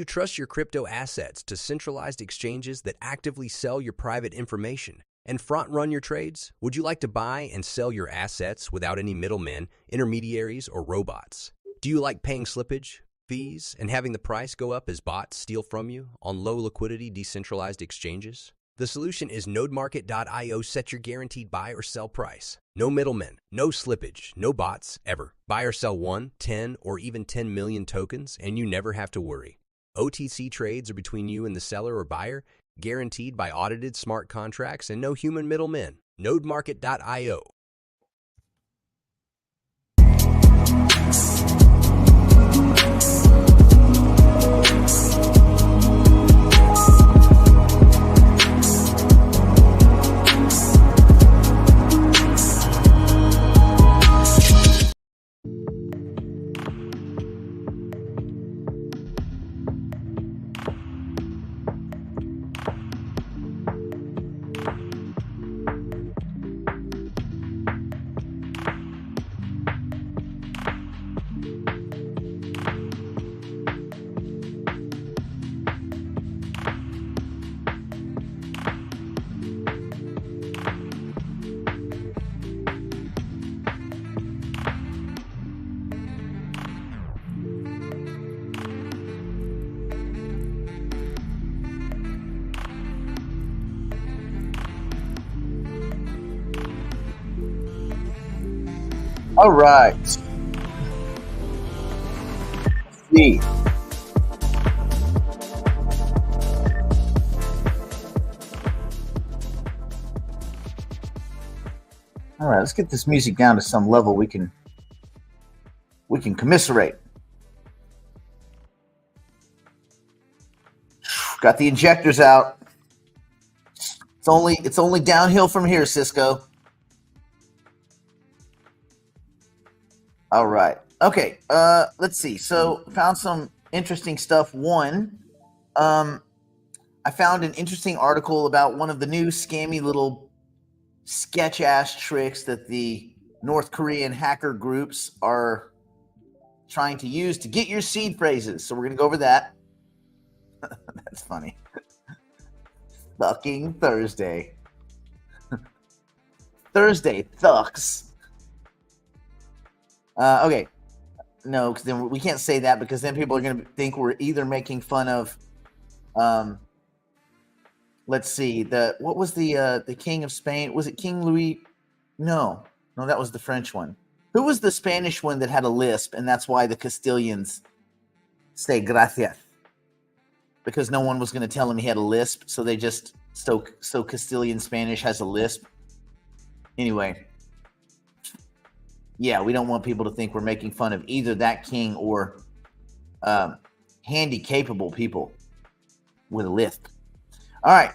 trust your crypto assets to centralized exchanges that actively sell your private information and front run your trades? Would you like to buy and sell your assets without any middlemen, intermediaries, or robots? Do you like paying slippage, fees, and having the price go up as bots steal from you on low liquidity decentralized exchanges? The solution is nodemarket.io. Set your guaranteed buy or sell price. No middlemen, no slippage, no bots, ever. Buy or sell 1, 10, or even 10 million tokens, and you never have to worry. OTC trades are between you and the seller or buyer, guaranteed by audited smart contracts and no human middlemen. Nodemarket.io. All right. See. All right, let's get this music down to some level we can commiserate. Got the injectors out. It's only downhill from here, Cisco. All right. Okay. Let's see. So found some interesting stuff. One, I found an interesting article about one of the new scammy little sketch ass tricks that the North Korean hacker groups are trying to use to get your seed phrases. So we're going to go over that. That's funny. Fucking Thursday. Thursday thucks. Okay. No, because then we can't say that because then people are going to think we're either making fun of, let's see, what was the King of Spain? Was it King Louis? No, that was the French one. Who was the Spanish one that had a lisp, and that's why the Castilians say gracias? Because no one was going to tell him he had a lisp, so they just so Castilian Spanish has a lisp. Anyway. Yeah, we don't want people to think we're making fun of either that king or handy-capable people with a lisp. All right.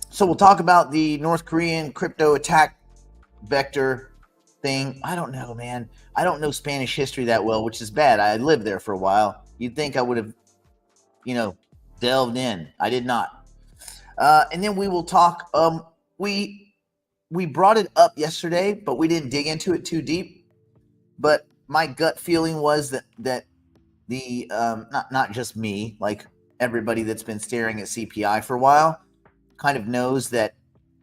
So we'll talk about the North Korean crypto attack vector thing. I don't know, man. I don't know Spanish history that well, which is bad. I lived there for a while. You'd think I would have, delved in. I did not. And then we will talk. We brought it up yesterday, but we didn't dig into it too deep. But my gut feeling was that the not just me, like everybody that's been staring at CPI for a while, kind of knows that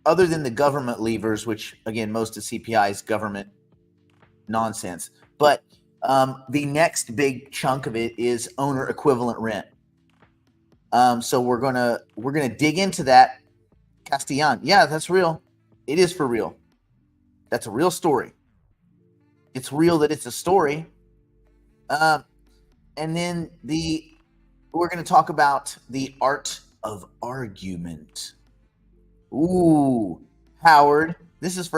other than the government levers, which again most of CPI is government nonsense, but the next big chunk of it is owner equivalent rent. So we're gonna dig into that. Castellan, yeah, that's real. It is for real. That's a real story. It's real that it's a story. And then we're going to talk about the art of argument. Ooh, Howard, this is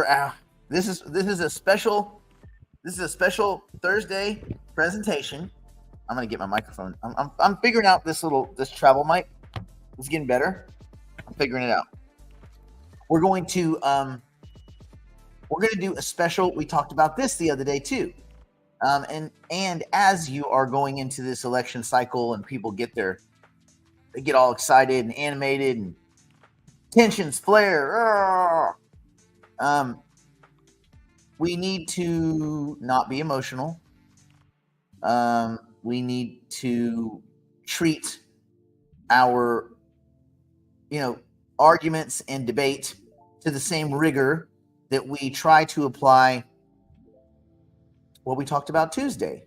a special Thursday presentation. I'm going to get my microphone. I'm figuring out this travel mic. It's getting better. I'm figuring it out. We're going to do a special. We talked about this the other day too, and as you are going into this election cycle and people they get all excited and animated and tensions flare. We need to not be emotional. We need to treat our, arguments and debate to the same rigor that we try to apply what we talked about Tuesday,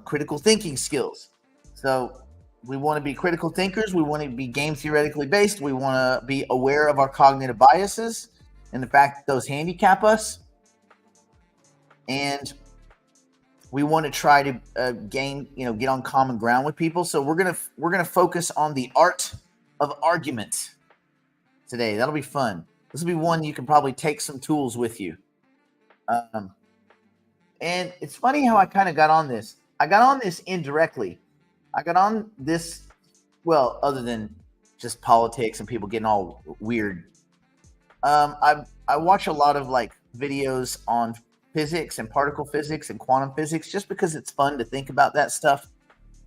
critical thinking skills. So we want to be critical thinkers. We want to be game theoretically based. We want to be aware of our cognitive biases and the fact that those handicap us. And we want to try to get on common ground with people. So we're gonna focus on the art of argument today. That'll be fun. This will be one you can probably take some tools with you. And it's funny how I kind of got on this. I got on this indirectly. I got on this, well, other than just politics and people getting all weird. I watch a lot of like videos on physics and particle physics and quantum physics just because it's fun to think about that stuff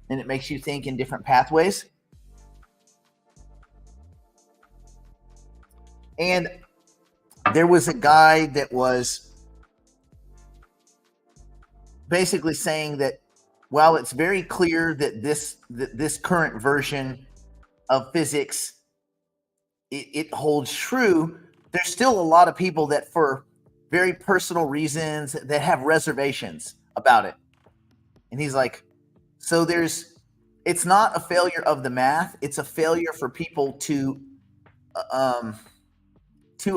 and it makes you think in different pathways. And there was a guy that was basically saying that while it's very clear that this current version of physics it holds true, there's still a lot of people that for very personal reasons that have reservations about it. And he's like, so it's not a failure of the math, it's a failure for people to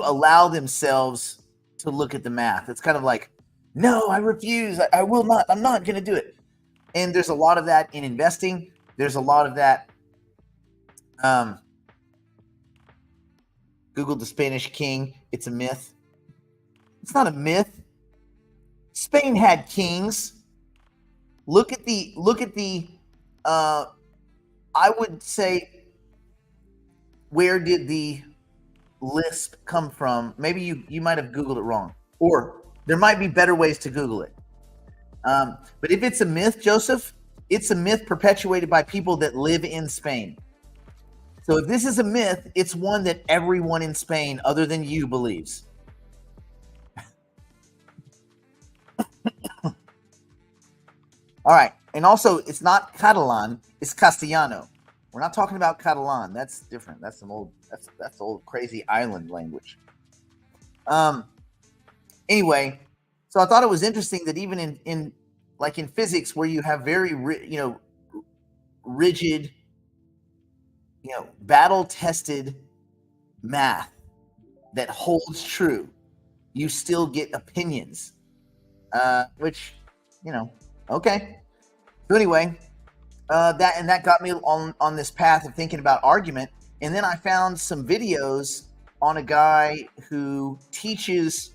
allow themselves to look at the math. It's kind of like, no, I refuse. I will not. I'm not going to do it. And there's a lot of that in investing. There's a lot of that. Google the Spanish king. It's a myth. It's not a myth. Spain had kings. Look at the I would say, where did the lisp come from? Maybe you might have Googled it wrong, or there might be better ways to Google it. But if it's a myth, Joseph, it's a myth perpetuated by people that live in Spain. So if this is a myth, it's one that everyone in Spain other than you believes. All right. And also, it's not Catalan, it's Castellano. We're not talking about Catalan. That's different. That's some old that's old crazy island language. Anyway, so I thought it was interesting that even in physics, where you have very rigid, battle-tested math that holds true, you still get opinions, which, okay. So anyway, that got me on this path of thinking about argument, and then I found some videos on a guy who teaches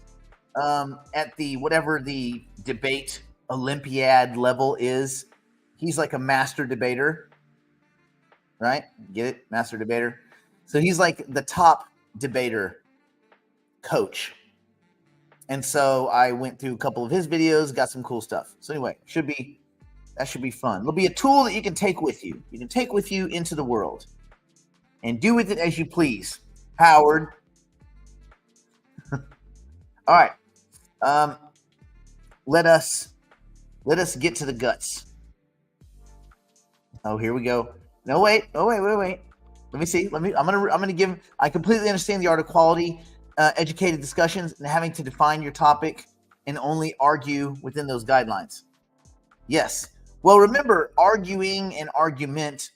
at the whatever the debate Olympiad level is. He's like a master debater, right? Get it? Master debater. So he's like the top debater coach. And so I went through a couple of his videos, got some cool stuff. So anyway, that should be fun. It'll be a tool that you can take with you. You can take with you into the world and do with it as you please. Howard. All right. Let us get to the guts. Oh, here we go. No, wait. Oh, wait. Let me see. I'm gonna give. I completely understand the art of quality, educated discussions, and having to define your topic and only argue within those guidelines. Yes. Well, remember, arguing and argument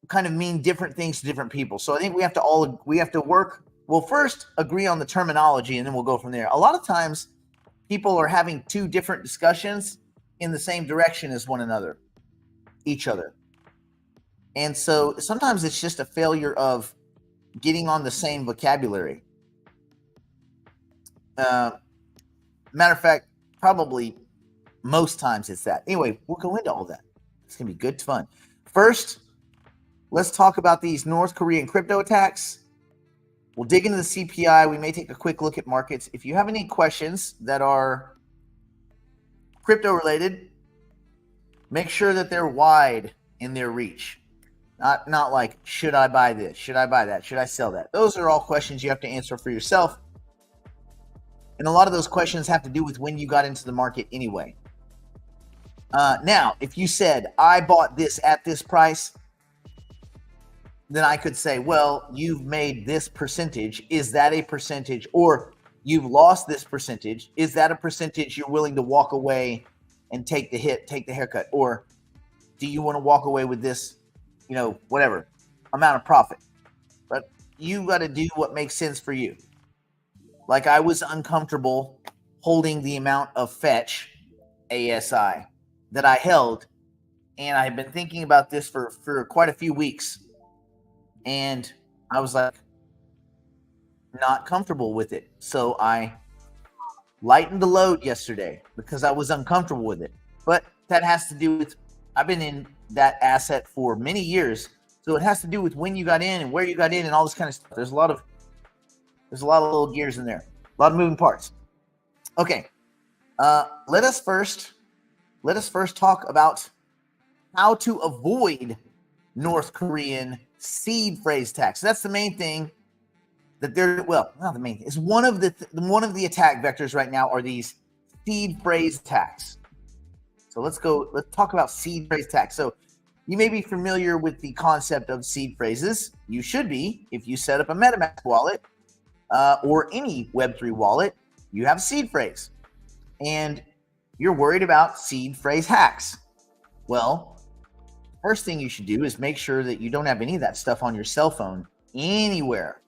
kind of mean different things to different people. So I think we have to work. Well, first agree on the terminology, and then we'll go from there. A lot of times, people are having two different discussions in the same direction as each other. And so sometimes it's just a failure of getting on the same vocabulary. Matter of fact, probably most times it's that. Anyway, we'll go into all that. It's going to be good fun. First, let's talk about these North Korean crypto attacks. We'll dig into the CPI. We may take a quick look at markets. If you have any questions that are crypto related, make sure that they're wide in their reach. Not like, should I buy this? Should I buy that? Should I sell that? Those are all questions you have to answer for yourself. And a lot of those questions have to do with when you got into the market anyway. Now, if you said, I bought this at this price, then I could say, well, you've made this percentage. Is that a percentage? Or you've lost this percentage. Is that a percentage you're willing to walk away and take the hit, take the haircut? Or do you want to walk away with this, whatever amount of profit? But you got to do what makes sense for you. Like I was uncomfortable holding the amount of fetch ASI that I held. And I've been thinking about this for quite a few weeks. And I was like, not comfortable with it. So I lightened the load yesterday because I was uncomfortable with it. But that has to do with, I've been in that asset for many years. So it has to do with when you got in and where you got in and all this kind of stuff. There's a lot of little gears in there, a lot of moving parts. Okay. Let us first talk about how to avoid North Korean seed phrase attacks. That's the main thing that not the main thing. It's one of the attack vectors right now are these seed phrase attacks. So let's talk about seed phrase attacks. So you may be familiar with the concept of seed phrases. You should be if you set up a MetaMask wallet or any Web3 wallet. You have a seed phrase, and you're worried about seed phrase hacks. Well, first thing you should do is make sure that you don't have any of that stuff on your cell phone anywhere.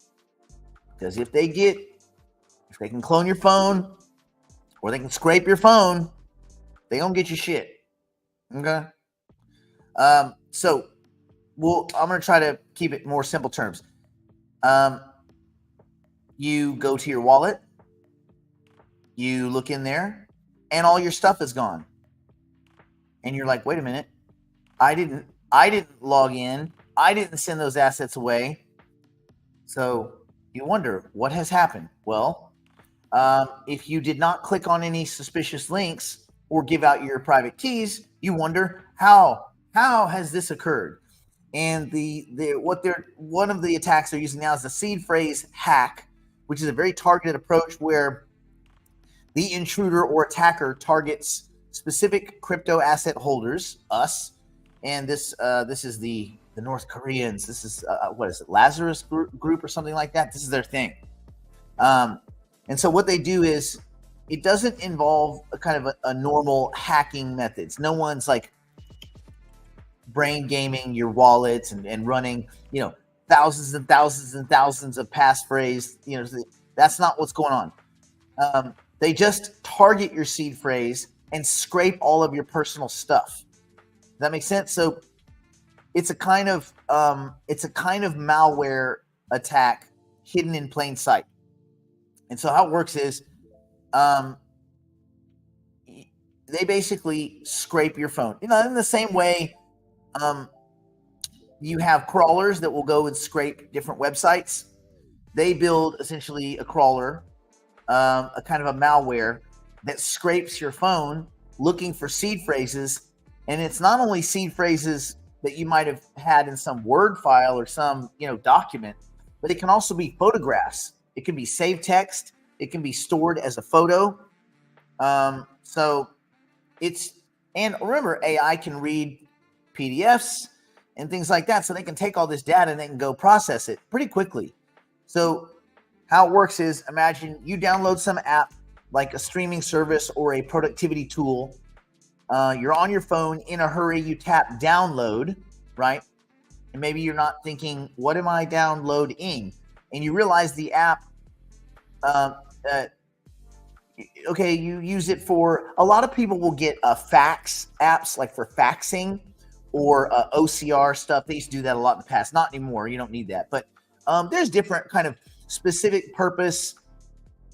Because if they can clone your phone or they can scrape your phone, they gonna get your shit. Okay. So I'm gonna try to keep it more simple terms. You go to your wallet, you look in there, and all your stuff is gone. And you're like, wait a minute. I didn't log in. I didn't send those assets away. So you wonder what has happened. Well, if you did not click on any suspicious links or give out your private keys, you wonder how has this occurred? And one of the attacks they're using now is the seed phrase hack, which is a very targeted approach where the intruder or attacker targets specific crypto asset holders, us, and this is the North Koreans. This is what is it, Lazarus group or something like that. This is their thing. And so what they do is it doesn't involve a kind of a normal hacking methods. No one's like brain gaming your wallets and running thousands and thousands and thousands of passphrase. That's not what's going on. They just target your seed phrase and scrape all of your personal stuff. Does that make sense? So it's a kind of malware attack hidden in plain sight. And so how it works is they basically scrape your phone. In the same way you have crawlers that will go and scrape different websites. They build essentially a crawler, a kind of a malware that scrapes your phone looking for seed phrases. And it's not only seed phrases that you might have had in some Word file or some, document, but it can also be photographs. It can be saved text. It can be stored as a photo. And remember, AI can read PDFs and things like that. So they can take all this data and they can go process it pretty quickly. So how it works is, imagine you download some app like a streaming service or a productivity tool. You're on your phone in a hurry. You tap download, right? And maybe you're not thinking, what am I downloading? And you realize the app, you use it for, a lot of people will get fax apps like for faxing or OCR stuff. They used to do that a lot in the past. Not anymore. You don't need that. But there's different kind of specific purpose,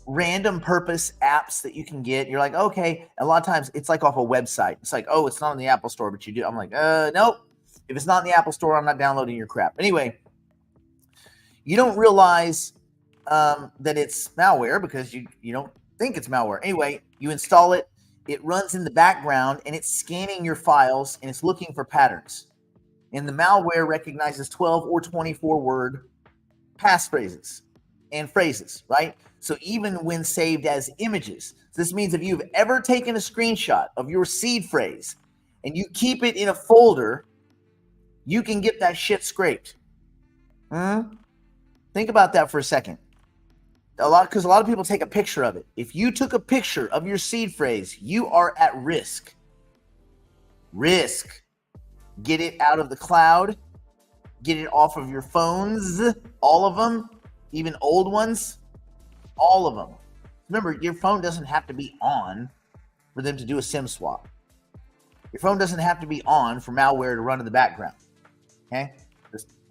random purpose apps that you can get. You're like, okay. A lot of times it's like off a website. It's like, oh, it's not on the Apple Store, but you do. I'm like, nope. If it's not in the Apple Store, I'm not downloading your crap. Anyway, you don't realize that it's malware because you don't think it's malware. Anyway, you install it. It runs in the background and it's scanning your files and it's looking for patterns. And the malware recognizes 12 or 24 word passphrases and phrases, right? So even when saved as images, so this means if you've ever taken a screenshot of your seed phrase and you keep it in a folder, you can get that shit scraped. Think about that for a second. Because a lot of people take a picture of it. If you took a picture of your seed phrase, you are at risk. Get it out of the cloud. Get it off of your phones. All of them, even old ones. All of them. Remember, your phone doesn't have to be on for them to do a SIM swap. Your phone doesn't have to be on for malware to run in the background. Okay?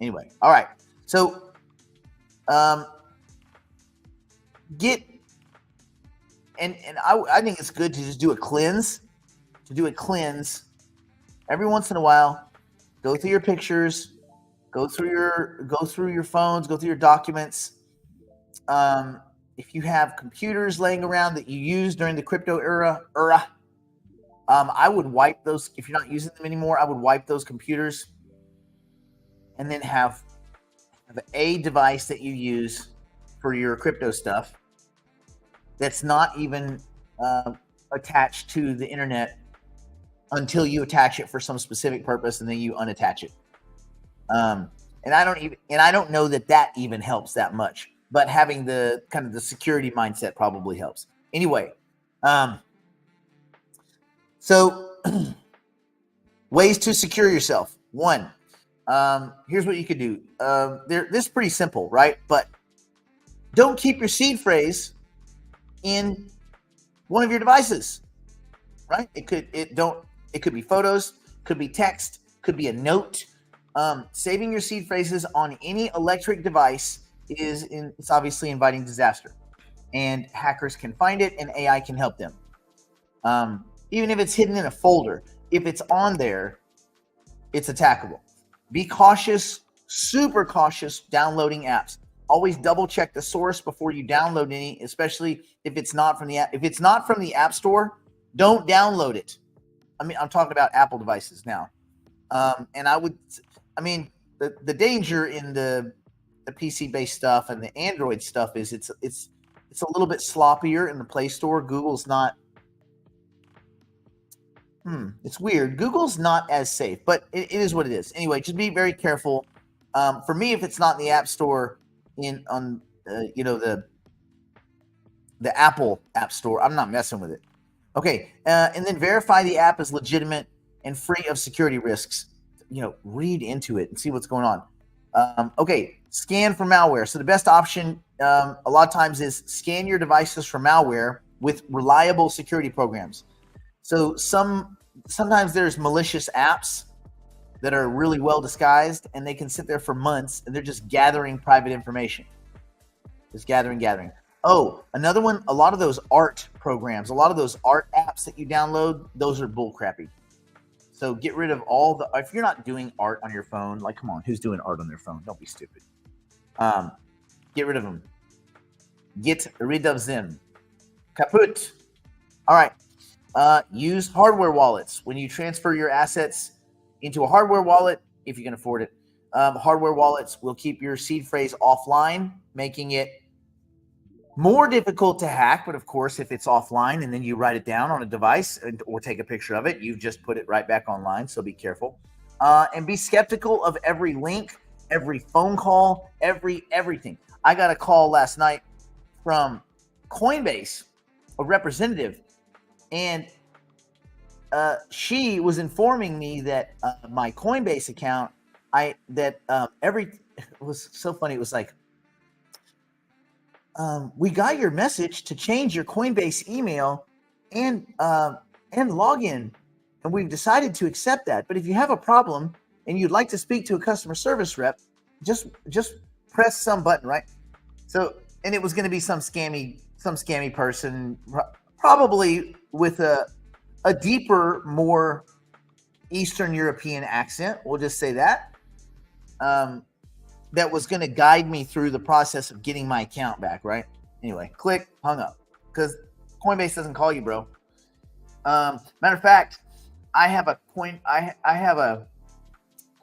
Anyway. All right. So, I think it's good to just do a cleanse. Every once in a while. Go through your pictures. Go through your phones. Go through your documents. If you have computers laying around that you used during the crypto era, I would wipe those. If you're not using them anymore, I would wipe those computers, and then have a device that you use for your crypto stuff that's not even attached to the internet until you attach it for some specific purpose, and then you unattach it. And I don't know that even helps that much. But having the kind of the security mindset probably helps. Anyway, so ways to secure yourself. One, here's what you could do. This is pretty simple, right? But don't keep your seed phrase in one of your devices, right? It could be photos, could be text, could be a note. Saving your seed phrases on any electric device it's obviously inviting disaster, and hackers can find it and AI can help them. Even if it's hidden in a folder, if it's on there, it's attackable. Be cautious, super cautious downloading apps. Always double check the source before you download any, especially if it's not from the app. If it's not from the App Store, don't download it. I'm talking about Apple devices now. The danger in the PC-based stuff and the Android stuff is it's a little bit sloppier in the Play Store. Google's not. It's weird. Google's not as safe, but it is what it is. Anyway, just be very careful. For me, if it's not in the App Store, the Apple App Store, I'm not messing with it. Okay, and then verify the app is legitimate and free of security risks. Read into it and see what's going on. Okay, scan for malware. So the best option a lot of times is scan your devices for malware with reliable security programs. So sometimes there's malicious apps that are really well disguised, and they can sit there for months, and they're just gathering private information. Just gathering. Oh, another one, a lot of those art programs, a lot of those art apps that you download, those are bullcrappy. So get rid of if you're not doing art on your phone, like, come on, who's doing art on their phone? Don't be stupid. Get rid of them. Get rid of them. Kaput. All right. Use hardware wallets. When you transfer your assets into a hardware wallet, if you can afford it, hardware wallets will keep your seed phrase offline, making it more difficult to hack. But of course, if it's offline and then you write it down on a device or take a picture of it, you just put it right back online. So be careful. And be skeptical of every link, every phone call, everything. I got a call last night from Coinbase, a representative, and she was informing me that my Coinbase account, it was so funny. It was like, we got your message to change your Coinbase email and login, and we've decided to accept that. But if you have a problem and you'd like to speak to a customer service rep, just press some button, right? So, and it was going to be some scammy person, probably with a deeper, more Eastern European accent. We'll just say that. That was going to guide me through the process of getting my account back, right? Anyway, click, hung up, because Coinbase doesn't call you, bro. Matter of fact, I have a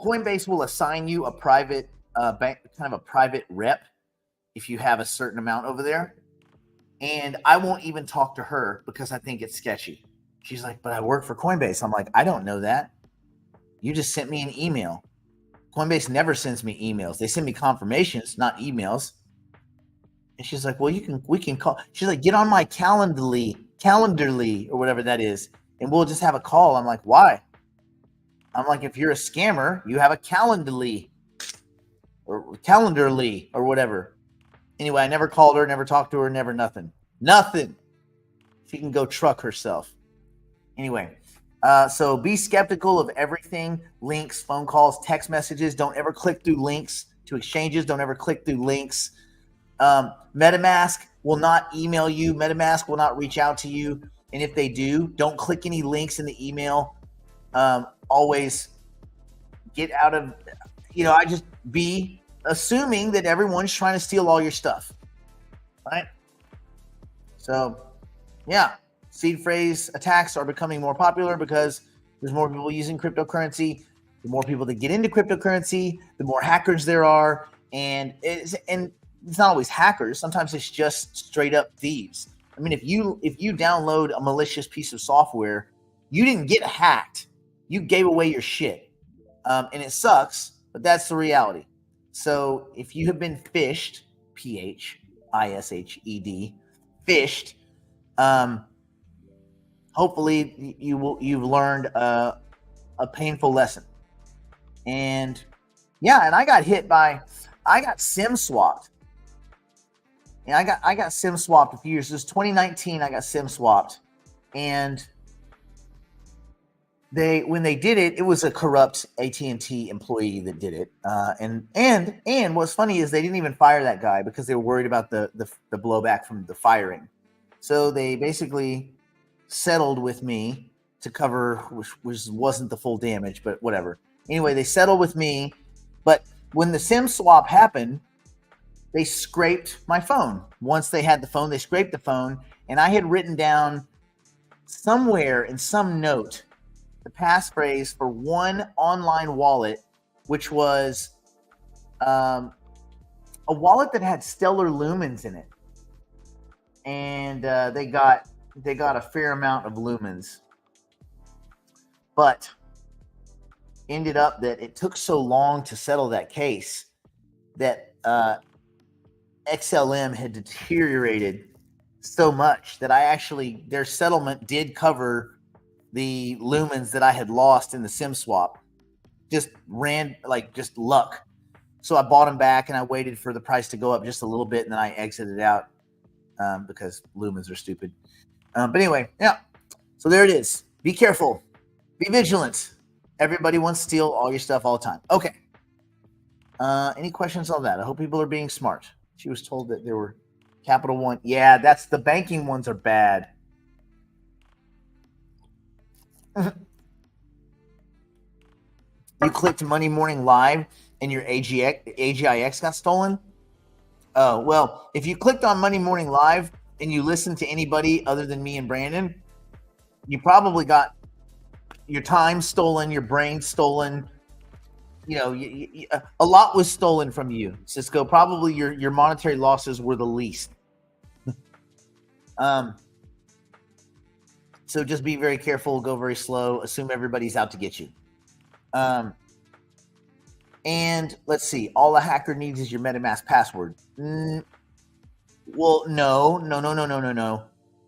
Coinbase will assign you a private bank, kind of a private rep, if you have a certain amount over there. And I won't even talk to her because I think it's sketchy. She's like, but I work for Coinbase. I'm like, I don't know that. You just sent me an email. Coinbase never sends me emails. They send me confirmations, not emails. And she's like, well, we can call. She's like, get on my Calendarly or whatever that is, and we'll just have a call. I'm like, why? I'm like, if you're a scammer, you have a Calendarly or whatever. Anyway, I never called her, never talked to her, never nothing. Nothing. She can go truck herself. Anyway, so be skeptical of everything. Links, phone calls, text messages. Don't ever click through links to exchanges. Don't ever click through links. MetaMask will not email you. MetaMask will not reach out to you. And if they do, don't click any links in the email. Always get out of, I just be assuming that everyone's trying to steal all your stuff. Right? So, yeah. Seed phrase attacks are becoming more popular because there's more people using cryptocurrency. The more people that get into cryptocurrency, the more hackers there are. And it's not always hackers. Sometimes it's just straight up thieves. I mean, if you download a malicious piece of software, you didn't get hacked. You gave away your shit. And it sucks, but that's the reality. So if you have been phished, P-H-I-S-H-E-D, phished, hopefully you've learned a painful lesson. And yeah, and I got SIM swapped. And I got SIM swapped a few years. This is 2019. I got SIM swapped, and when they did it, it was a corrupt AT&T employee that did it. And what's funny is they didn't even fire that guy because they were worried about the blowback from the firing. So they basically settled with me to cover, which wasn't the full damage, but whatever. Anyway, they settled with me, but when the SIM swap happened, they scraped my phone. Once they had the phone, they scraped the phone, and I had written down somewhere in some note the passphrase for one online wallet, which was a wallet that had stellar lumens in it, and they got a fair amount of lumens, but ended up that it took so long to settle that case that XLM had deteriorated so much that their settlement did cover the lumens that I had lost in the SIM swap. Just luck. So I bought them back and I waited for the price to go up just a little bit, and then I exited out because lumens are stupid. But anyway, yeah. So there it is. Be careful. Be vigilant. Everybody wants to steal all your stuff all the time. Okay. Any questions on that? I hope people are being smart. She was told that there were Capital One. Yeah, that's the banking ones are bad. You clicked Monday Morning Live and your AGIX got stolen? Oh, well, if you clicked on Monday Morning Live and you listened to anybody other than me and Brandon, you probably got your time stolen, your brain stolen. A lot was stolen from you, Cisco. Probably your monetary losses were the least. So just be very careful, go very slow, assume everybody's out to get you. And let's see, all a hacker needs is your MetaMask password. Well, no.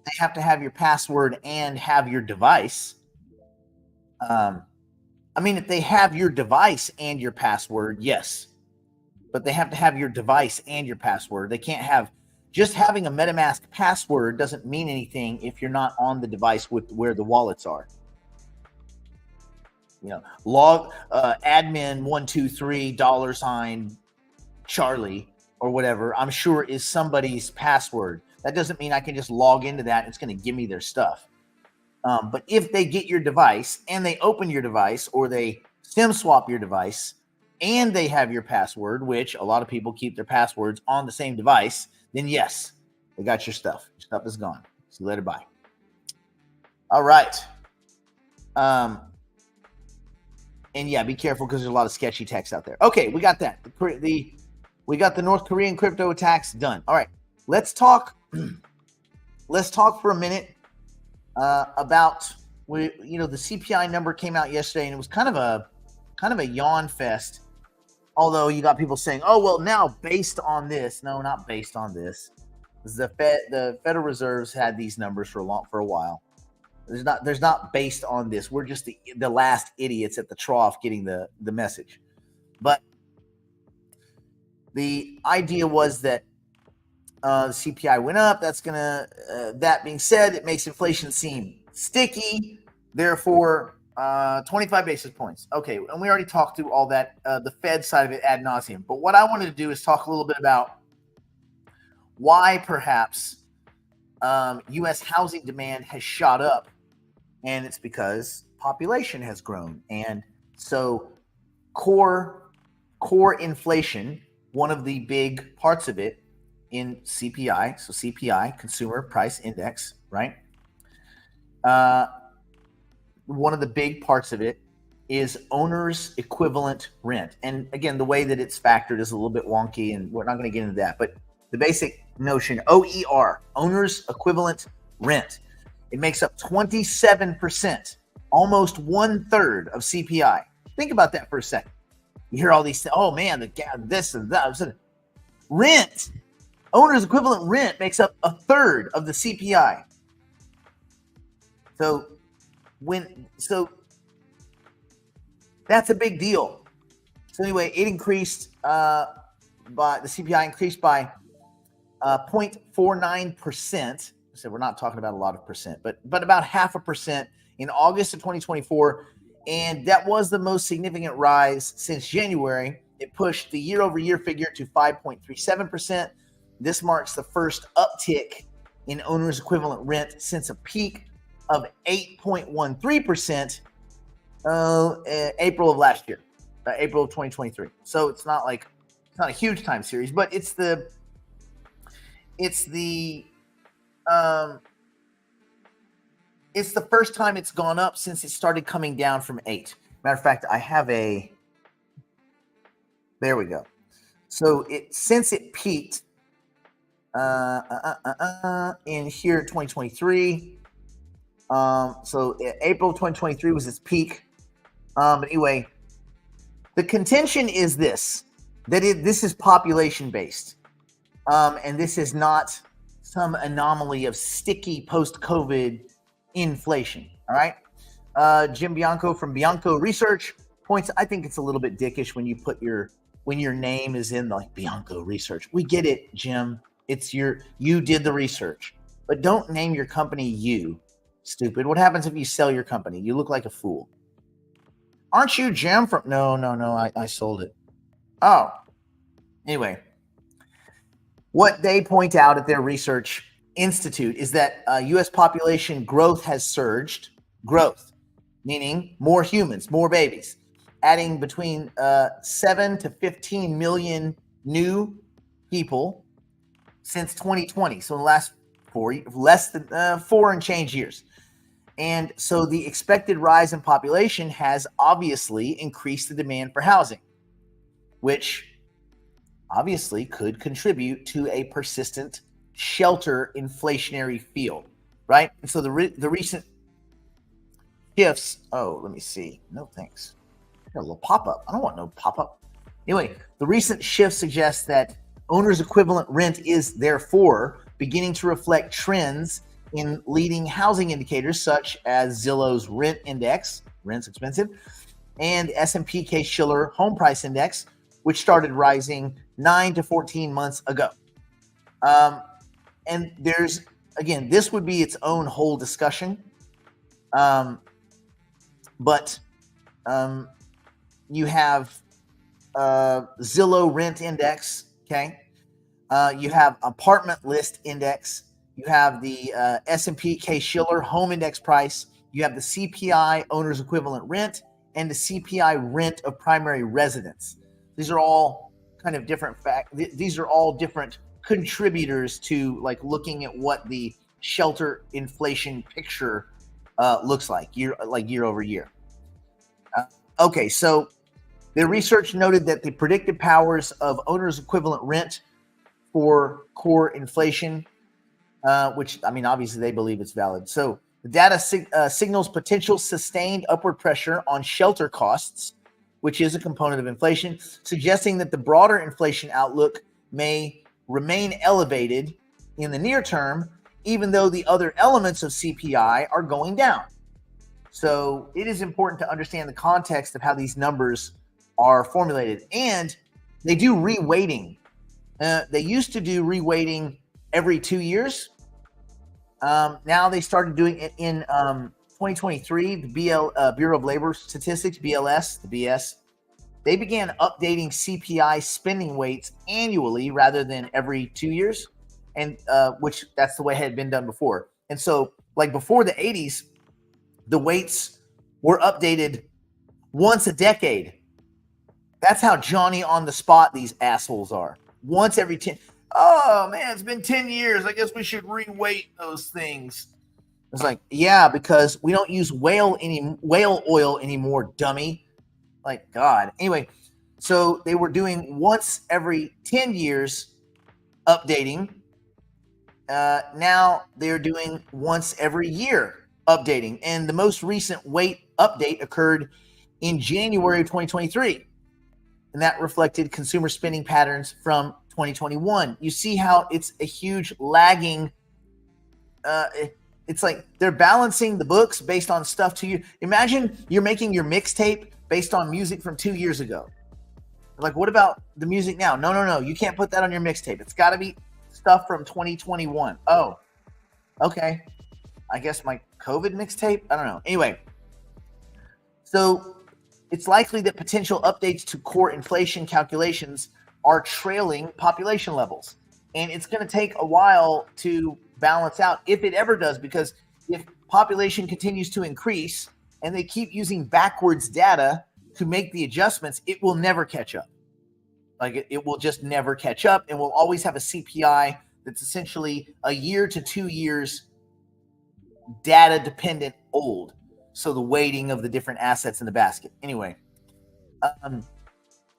They have to have your password and have your device. If they have your device and your password, yes. But they have to have your device and your password. They can't have just having a MetaMask password doesn't mean anything if you're not on the device with where the wallets are. Log admin 123 $Charlie or whatever, I'm sure is somebody's password. That doesn't mean I can just log into that and it's going to give me their stuff. But if they get your device and they open your device or they SIM swap your device and they have your password, which a lot of people keep their passwords on the same device, then yes, they got your stuff. Your stuff is gone. So let it buy. All right. And yeah, be careful because there's a lot of sketchy text out there. Okay, we got that. We got the North Korean crypto attacks done. All right, let's talk. Let's talk for a minute about the CPI number came out yesterday, and it was kind of a yawn fest. Although you got people saying, "Oh, well, now based on this." No, not based on this. The Federal Reserve's had these numbers for a while. There's not based on this. We're just the last idiots at the trough getting the message. But the idea was that the CPI went up. That being said, it makes inflation seem sticky. Therefore, 25 basis points. Okay, and we already talked through all that, the Fed side of it ad nauseum. But what I wanted to do is talk a little bit about why perhaps U.S. housing demand has shot up, and it's because population has grown. And so core inflation, one of the big parts of it in CPI, so CPI, Consumer Price Index, right? One of the big parts of it is owner's equivalent rent. And again, the way that it's factored is a little bit wonky, and we're not going to get into that. But the basic notion, OER, owner's equivalent rent, it makes up 27%, almost 1/3 of CPI. Think about that for a second. You hear all these, oh man, this and that. Rent, owner's equivalent rent makes up 1/3 of the CPI. So that's a big deal. So anyway, it increased the CPI increased by 0.49%. So we're not talking about a lot of percent, but about 0.5% in August of 2024. And that was the most significant rise since January. It pushed the year-over-year figure to 5.37%. This marks the first uptick in owner's equivalent rent since a peak of 8.13% April of last year, April of 2023. So it's not a huge time series, but it's the first time it's gone up since it started coming down from 8. Matter of fact, I have there we go. So since it peaked in here in 2023. So April 2023 was its peak. But anyway, the contention is this is population based. And this is not some anomaly of sticky post-COVID inflation. All right. Jim Bianco from Bianco Research points, I think it's a little bit dickish when you put when your name is in Bianco Research. We get it, Jim. It's you did the research, but don't name your company you. Stupid. What happens if you sell your company? You look like a fool. Aren't you Jim from? No. I sold it. Oh. Anyway, what they point out at their research institute is that U.S. population growth has surged. Growth, meaning more humans, more babies, adding between 7 to 15 million new people since 2020. So in the last less than 4 and change years. And so the expected rise in population has obviously increased the demand for housing, which obviously could contribute to a persistent shelter inflationary feel, right? And so the recent shifts, let me see. No, thanks. I got a little pop-up. I don't want no pop-up. Anyway, the recent shift suggests that owner's equivalent rent is therefore beginning to reflect trends in leading housing indicators such as Zillow's rent index, rent's expensive, and S&P Case-Shiller home price index, which started rising 9 to 14 months ago. And there's, again, this would be its own whole discussion. But you have Zillow rent index, okay? You have apartment list index. You have the S&P Case-Shiller home index price. You have the CPI owner's equivalent rent and the CPI rent of primary residence. These are all kind of different these are all different contributors to looking at what the shelter inflation picture looks like year over year. Okay, so the research noted that the predictive powers of owner's equivalent rent for core inflation, which, I mean, obviously they believe it's valid. So The data signals potential sustained upward pressure on shelter costs, which is a component of inflation, suggesting that the broader inflation outlook may remain elevated in the near term, even though the other elements of CPI are going down. So it is important to understand the context of how these numbers are formulated. And they do reweighting. They used to do reweighting every 2 years. Now they started doing it in 2023. The Bureau of Labor Statistics, BLS, the BS, they began updating CPI spending weights annually rather than every 2 years, and which that's the way it had been done before. And so, like before the 80s, the weights were updated once a decade. That's how Johnny on the spot these assholes are. Once every 10. Oh man, it's been 10 years. I guess we should reweight those things. It's like, yeah, because we don't use whale oil anymore, dummy. Like, God. Anyway, so they were doing once every 10 years updating. Now they're doing once every year updating. And the most recent weight update occurred in January of 2023. And that reflected consumer spending patterns from 2021. You see how it's a huge lagging. It's like they're balancing the books based on stuff 2 years. Imagine you're making your mixtape based on music from 2 years ago. Like, what about the music now? No. You can't put that on your mixtape. It's got to be stuff from 2021. Oh, okay. I guess my COVID mixtape? I don't know. Anyway, so it's likely that potential updates to core inflation calculations are trailing population levels. And it's going to take a while to balance out, if it ever does, because if population continues to increase and they keep using backwards data to make the adjustments, it will never catch up. Like it will just never catch up, and we'll always have a CPI that's essentially a year to 2 years data dependent old. So the weighting of the different assets in the basket. Anyway,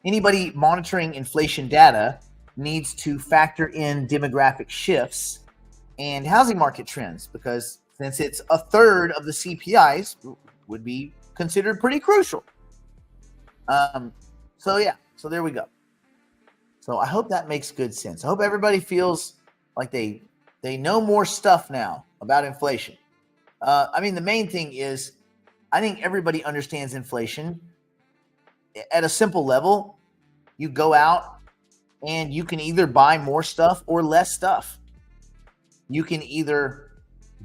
anybody monitoring inflation data needs to factor in demographic shifts and housing market trends, because since it's a third of the CPIs, would be considered pretty crucial. So there we go. So I hope that makes good sense. I hope everybody feels like they know more stuff now about inflation. I mean, the main thing is, I think everybody understands inflation at a simple level. You go out and you can either buy more stuff or less stuff. You can either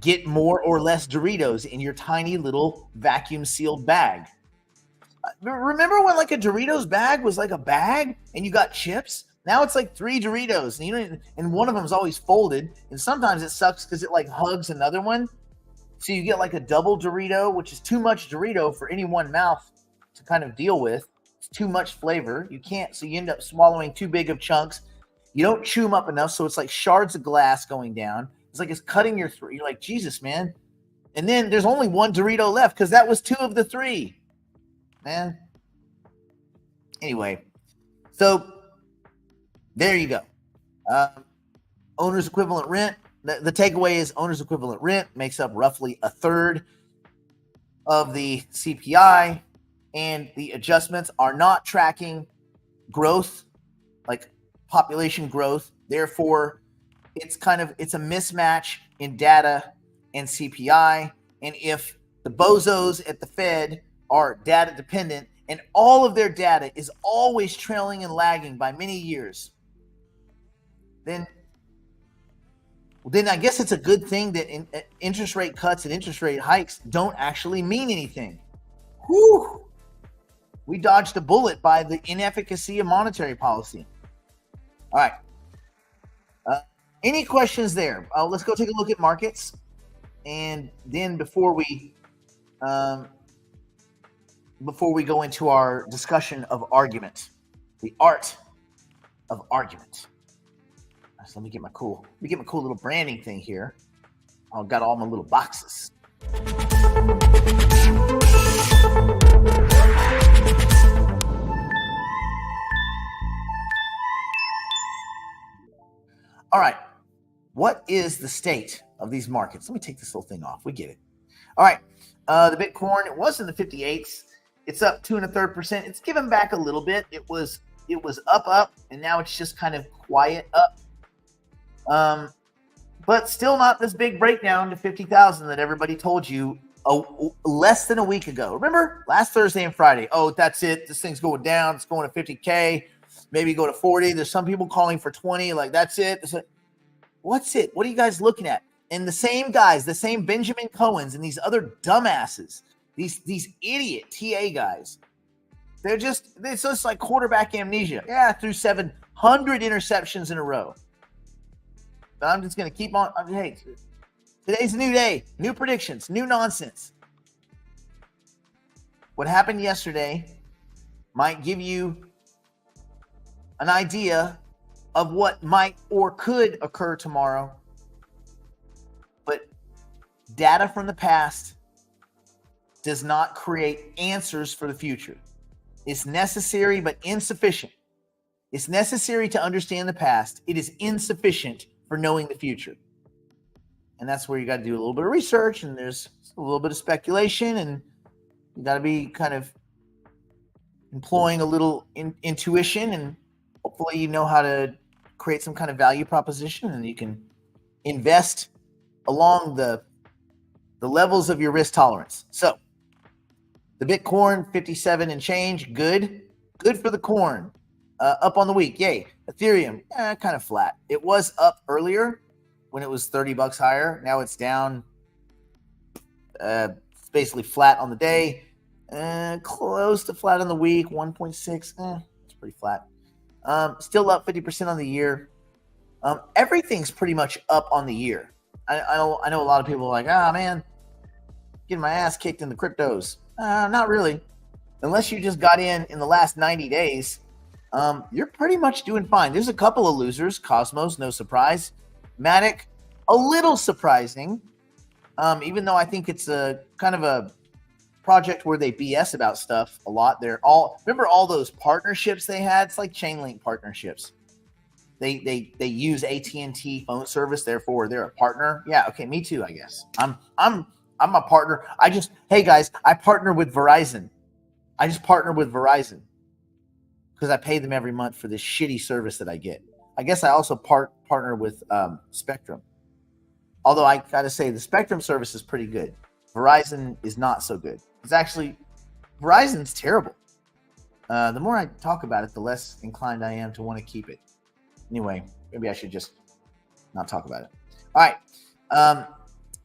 get more or less Doritos in your tiny little vacuum sealed bag. Remember when like a Doritos bag was like a bag and you got chips? Now it's like 3 Doritos, and one of them is always folded. And sometimes it sucks because it like hugs another one. So you get like a double Dorito, which is too much Dorito for any one mouth to kind of deal with. It's too much flavor. You can't, so you end up swallowing too big of chunks. You don't chew them up enough, so it's like shards of glass going down. It's like it's cutting your throat. You're like, Jesus, man. And then there's only 1 Dorito left because that was 2 of the 3. Man. Anyway, so there you go. Owner's equivalent rent. The takeaway is owner's equivalent rent makes up roughly a third of the CPI, and the adjustments are not tracking growth, like population growth. Therefore, it's a mismatch in data and CPI. And if the bozos at the Fed are data dependent and all of their data is always trailing and lagging by many years, then I guess it's a good thing that interest rate cuts and interest rate hikes don't actually mean anything. Whew. We dodged a bullet by the inefficacy of monetary policy. All right. Any questions there? Let's go take a look at markets. And then before we go into our discussion of argument, the art of argument. So let me get my cool little branding thing here. I've got all my little boxes. All right. What is the state of these markets? Let me take this little thing off. We get it. All right. The Bitcoin, it was in the 58s. It's up 2.33%. It's given back a little bit. It was up, and now it's just kind of quiet up. But still not this big breakdown to 50,000 that everybody told you less than a week ago. Remember last Thursday and Friday? Oh, that's it. This thing's going down. It's going to 50K. Maybe go to 40. There's some people calling for 20. Like, that's it. What's it? What are you guys looking at? And the same guys, the same Benjamin Cohens and these other dumbasses, these idiot TA guys, it's just like quarterback amnesia. Yeah, threw 700 interceptions in a row. But I'm just going to keep on. Hey, today's a new day, new predictions, new nonsense. What happened yesterday might give you an idea of what might or could occur tomorrow. But data from the past does not create answers for the future. It's necessary but insufficient. It's necessary to understand the past. It is insufficient for knowing the future. And that's where you got to do a little bit of research, and there's a little bit of speculation, and you got to be kind of employing a little intuition, and hopefully you know how to create some kind of value proposition, and you can invest along the levels of your risk tolerance. So the Bitcoin 57 and change, good for the corn. Up on the week, yay. Ethereum, kind of flat. It was up earlier when it was $30 higher. Now it's down. It's basically flat on the day. Close to flat on the week. 1.6. It's pretty flat. Still up 50% on the year. Everything's pretty much up on the year. I know a lot of people are like, man, getting my ass kicked in the cryptos. Not really. Unless you just got in the last 90 days, you're pretty much doing fine. There's a couple of losers. Cosmos, no surprise. Matic, a little surprising. Even though I think it's a kind of a project where they BS about stuff a lot. Remember all those partnerships they had? It's like Chainlink partnerships. They use AT&T phone service, therefore they're a partner. Yeah, okay, me too, I guess. I'm a partner. Hey guys, I partner with Verizon. I just partner with Verizon because I pay them every month for this shitty service that I get. I guess I also partner with Spectrum. Although I got to say, the Spectrum service is pretty good. Verizon is not so good. Verizon's terrible. The more I talk about it, the less inclined I am to want to keep it. Anyway, maybe I should just not talk about it. All right.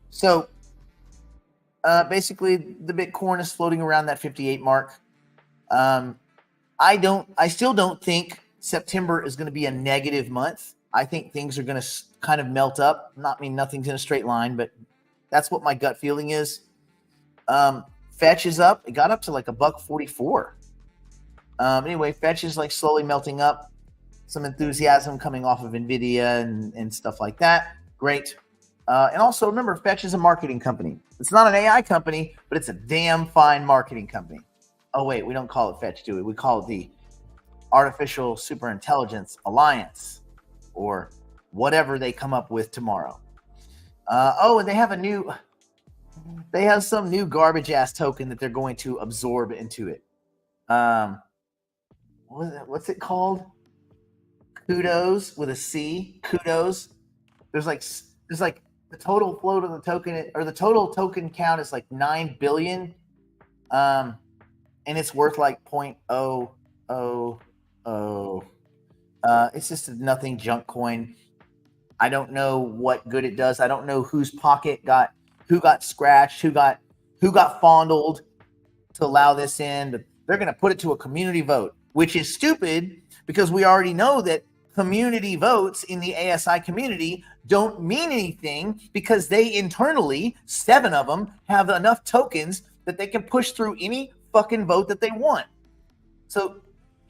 So basically, the Bitcoin is floating around that 58 mark. I still don't think September is going to be a negative month. I think things are going to kind of melt up. Nothing's in a straight line, but that's what my gut feeling is. Fetch is up. It got up to like $1.44. Anyway, Fetch is like slowly melting up. Some enthusiasm coming off of NVIDIA and stuff like that. Great. And also remember, Fetch is a marketing company. It's not an AI company, but it's a damn fine marketing company. Oh, wait, we don't call it Fetch, do we? We call it the Artificial Superintelligence Alliance, or whatever they come up with tomorrow. And they have some new garbage ass token that they're going to absorb into it. What's it called? Kudos with a C. Kudos. There's like the total float of the token, or the total token count is like 9 billion. And it's worth like 0.000. It's just a nothing junk coin. I don't know what good it does. I don't know who got scratched, who got fondled to allow this in. But they're going to put it to a community vote, which is stupid because we already know that community votes in the ASI community don't mean anything because they internally, 7 of them, have enough tokens that they can push through any fucking vote that they want. So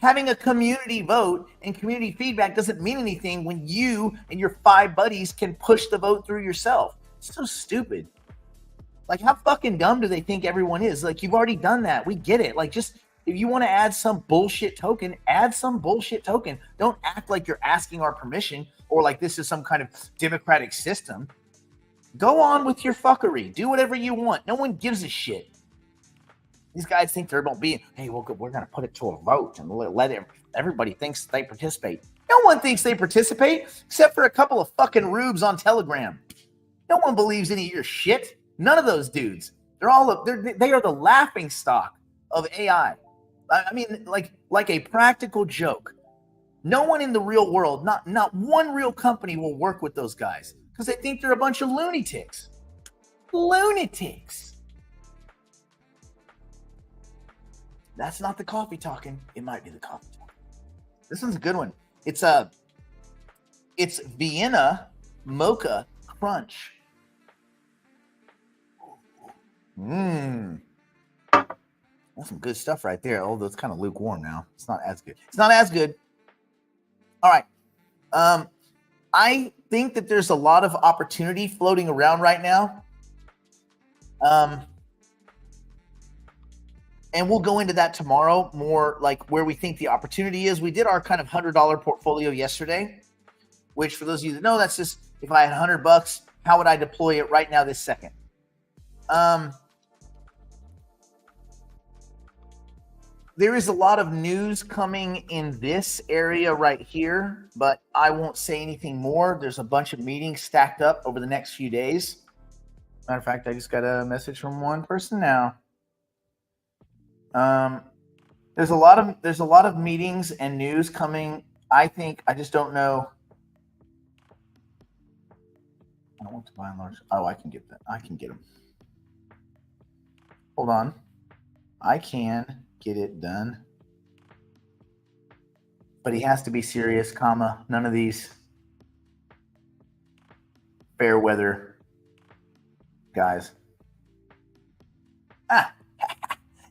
having a community vote and community feedback doesn't mean anything when you and your 5 buddies can push the vote through yourself. It's so stupid. Like, how fucking dumb do they think everyone is? Like, you've already done that. We get it. Like, just if you want to add some bullshit token, add some bullshit token. Don't act like you're asking our permission or like this is some kind of democratic system. Go on with your fuckery. Do whatever you want. No one gives a shit. These guys think they're going to be, hey, we're going to put it to a vote and let everybody thinks they participate. No one thinks they participate except for a couple of fucking rubes on Telegram. No one believes any of your shit. None of those dudes. They are the laughing stock of AI. I mean, like a practical joke. No one in the real world, not one real company will work with those guys because they think they're a bunch of lunatics. Lunatics. That's not the coffee talking. It might be the coffee talking. This one's a good one. It's Vienna Mocha Crunch. That's some good stuff right there. Although it's kind of lukewarm now. It's not as good. It's not as good. All right. I think that there's a lot of opportunity floating around right now. And we'll go into that tomorrow, more like where we think the opportunity is. We did our kind of $100 portfolio yesterday, which for those of you that know, that's just if I had $100, how would I deploy it right now this second? There is a lot of news coming in this area right here, but I won't say anything more. There's a bunch of meetings stacked up over the next few days. Matter of fact, I just got a message from one person now. There's a lot of meetings and news coming. I just don't know. I don't want to buy a large. Oh, I can get that. I can get them. Hold on. I can get it done. But he has to be serious, comma. None of these fair weather guys.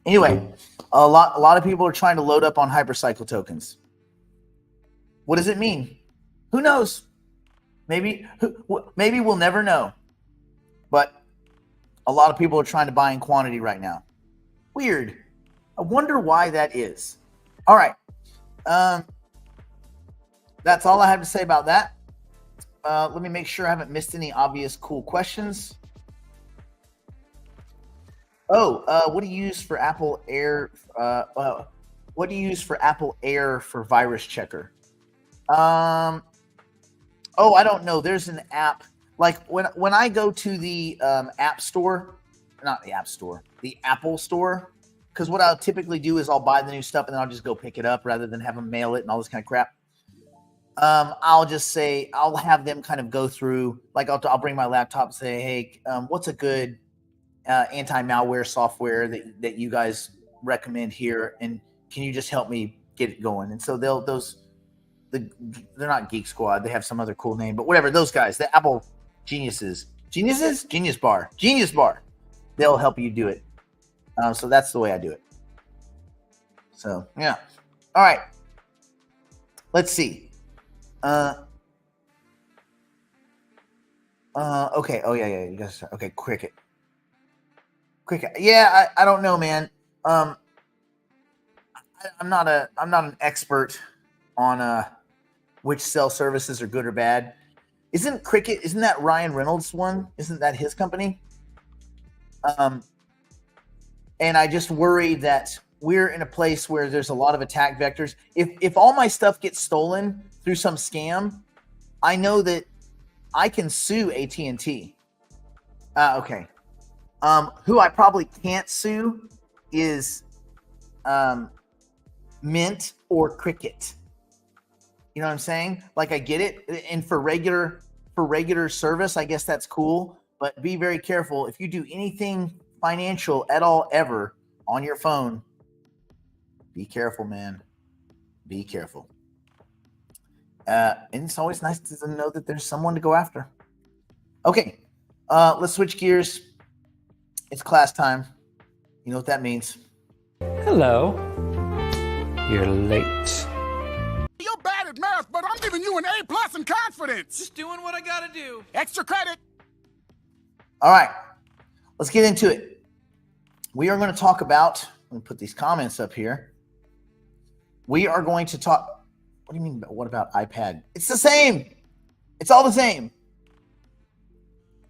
Anyway, a lot of people are trying to load up on hypercycle tokens. What does it mean? Who knows? Maybe we'll never know. But a lot of people are trying to buy in quantity right now. Weird. I wonder why that is. All right. That's all I have to say about that. Let me make sure I haven't missed any obvious cool questions. What do you use for Apple Air? What do you use for Apple Air for virus checker? I don't know. There's an app. Like when I go to the app store, not the app store, the Apple store, because what I'll typically do is I'll buy the new stuff and then I'll just go pick it up rather than have them mail it and all this kind of crap. I'll just say, I'll have them kind of go through, like I'll bring my laptop and say, hey, what's a good anti-malware software that you guys recommend here, and can you just help me get it going? And so they're not Geek Squad, they have some other cool name, but whatever, those guys, the Apple Genius Bar, they'll help you do it. So that's the way I do it. So yeah. All right, let's see. Okay. Oh yeah. You guys. Okay. Cricket. Yeah. I don't know, man. I'm not an expert on which cell services are good or bad. Isn't that Ryan Reynolds one? Isn't that his company? And I just worry that we're in a place where there's a lot of attack vectors. If all my stuff gets stolen through some scam, I know that I can sue AT&T. Okay. Who I probably can't sue is Mint or Cricket. You know what I'm saying? Like, I get it. And for regular service, I guess that's cool. But be very careful. If you do anything financial at all ever on your phone, be careful, man. Be careful. And it's always nice to know that there's someone to go after. Okay, let's switch gears. It's class time. You know what that means. Hello. You're late. You're bad at math, but I'm giving you an A+ in confidence. Just doing what I gotta do. Extra credit. All right, let's get into it. We are going to talk about, let me put these comments up here. We are going to talk, what do you mean, what about iPad? It's the same. It's all the same.